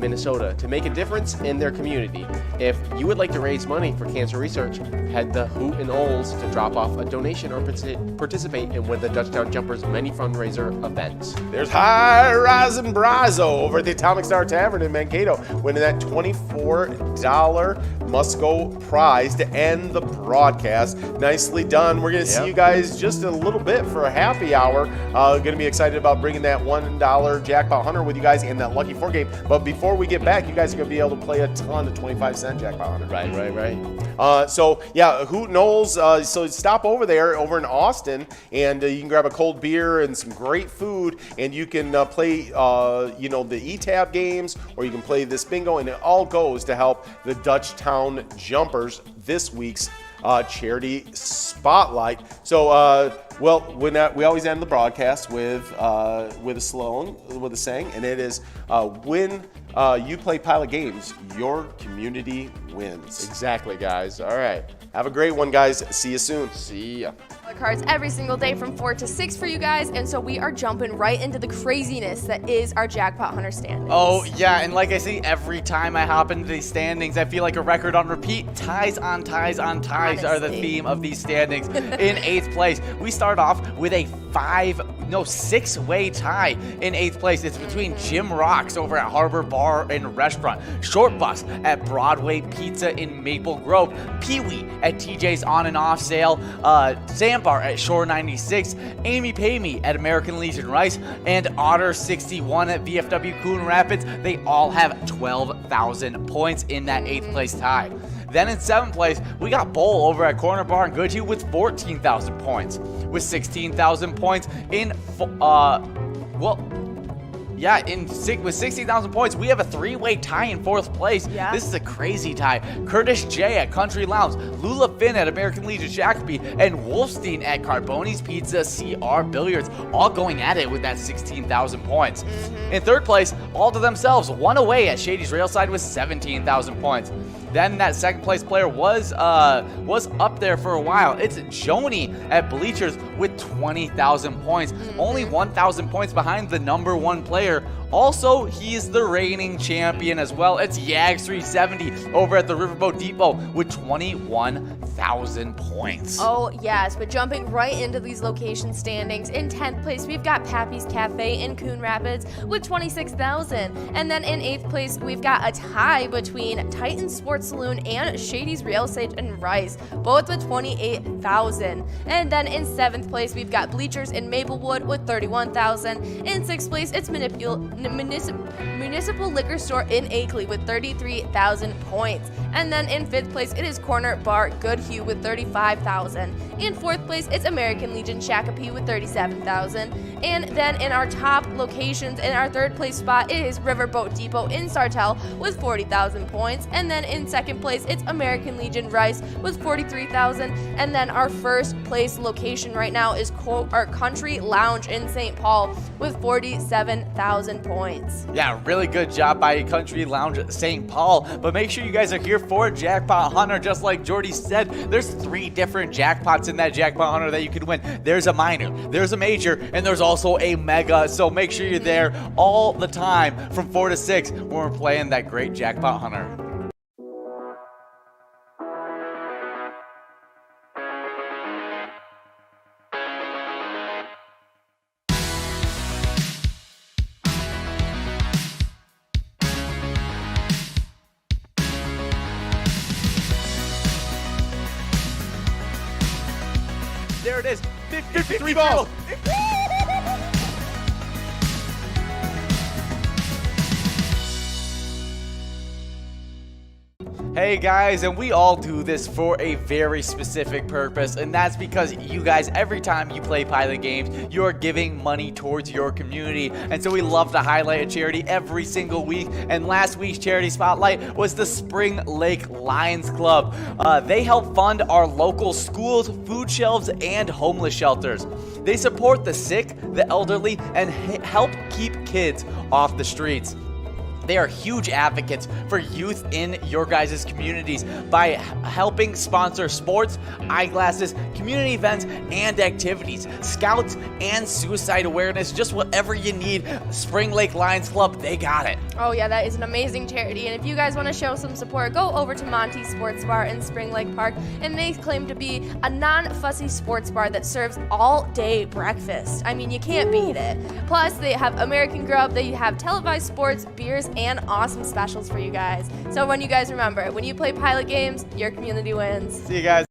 Speaker 4: Minnesota, to make a difference in their community. If you would like to raise money for cancer research, head to Hoot and Oles to drop off a donation or participate in one of the Dutchtown Jumpers' many fundraiser events.
Speaker 3: There's High Rising Brazo over at the Atomic Star Tavern in Mankato, winning that $24 must-go prize to end the broadcast. Nicely done. We're going to see you guys just a little bit for a happy hour. Going to be excited about bringing that $1 Jackpot Hunter with you guys in that Lucky 4 game. But before we get back, you guys are going to be able to play a ton of 25-cent Jackpot Hunter.
Speaker 4: Right.
Speaker 3: So Hoot Knowles, so stop over there over in Austin, and you can grab a cold beer and some great food, and you can play, the E-Tab games, or you can play this bingo, and it all goes to help the Dutchtown Jumpers this week's charity spotlight. So, well, we always end the broadcast with a saying, and it is, when you play Pilot Games, your community wins.
Speaker 4: Exactly, guys. All right.
Speaker 3: Have a great one, guys. See you soon.
Speaker 4: See ya.
Speaker 1: Cards every single day from 4 to 6 for you guys, and so we are jumping right into the craziness that is our Jackpot Hunter standings.
Speaker 2: Oh, yeah, and like I say, every time I hop into these standings, I feel like a record on repeat. Ties on ties on ties are the
Speaker 1: Honestly.
Speaker 2: theme of these standings. In 8th place, we start off with a 6-way tie in 8th place. It's between Jim Rocks over at Harbor Bar and Restaurant, Short Bus at Broadway Pizza in Maple Grove, Pee-wee at TJ's On and Off Sale, Sandbar at Shore 96, Amy Pay Me at American Legion Rice, and Otter 61 at VFW Coon Rapids. They all have 12,000 points in that 8th place tie. Then in 7th place, we got Bowl over at Corner Bar and Goodhue with 14,000 points. With 16,000 points with 16,000 points, we have a 3-way tie in 4th place.
Speaker 1: Yeah.
Speaker 2: This is a crazy tie. Curtis J at Country Lounge, Lula Finn at American Legion Shakopee, and Wolfstein at Carboni's Pizza CR Billiards, all going at it with that 16,000 points. In 3rd place, all to themselves, one away at Shady's Railside with 17,000 points. Then that 2nd place player was up there for a while. It's Joni at Bleachers with 20,000 points, only 1,000 points behind the number 1 player. Also, he's the reigning champion as well. It's Yags 370 over at the Riverboat Depot with 21,000 points.
Speaker 1: Oh, yes, but jumping right into these location standings, in 10th place, we've got Pappy's Cafe in Coon Rapids with 26,000. And then in 8th place, we've got a tie between Titan Sports Saloon and Shady's Real Estate and Rice, both with 28,000. And then in 7th place, we've got Bleachers in Maplewood with 31,000. In 6th place, it's Municipal Liquor Store in Akeley with 33,000 points. And then in 5th place, it is Corner Bar Goodhue with 35,000. In 4th place, it's American Legion Shakopee with 37,000. And then in our top locations, in our 3rd place spot, it is Riverboat Depot in Sartell with 40,000 points. And then in 2nd place, it's American Legion Rice with 43,000. And then our 1st place location right now is our Country Lounge in St. Paul with 47,000 points.
Speaker 2: Yeah, really good job by Country Lounge at St. Paul. But make sure you guys are here for Jackpot Hunter. Just like Jordy said, there's 3 different jackpots in that Jackpot Hunter that you can win. There's a minor, there's a major, and there's also a mega. So make sure you're there all the time from 4 to 6 when we're playing that great Jackpot Hunter. There it is, 53 balls. Hey guys, and we all do this for a very specific purpose, and that's because you guys, every time you play Pilot Games, you're giving money towards your community, and so we love to highlight a charity every single week, and last week's charity spotlight was the Spring Lake Lions Club. They help fund our local schools, food shelves, and homeless shelters. They support the sick, the elderly, and help keep kids off the streets. They are huge advocates for youth in your guys' communities by helping sponsor sports, eyeglasses, community events, and activities, scouts, and suicide awareness, just whatever you need. Spring Lake Lions Club, they got it.
Speaker 1: Oh yeah, that is an amazing charity, and if you guys want to show some support, go over to Monty's Sports Bar in Spring Lake Park, and they claim to be a non-fussy sports bar that serves all-day breakfast. I mean, you can't beat it. Plus, they have American Grub, they have televised sports, beers, and awesome specials for you guys. So when you guys remember, when you play Pilot Games, your community wins.
Speaker 2: See you guys.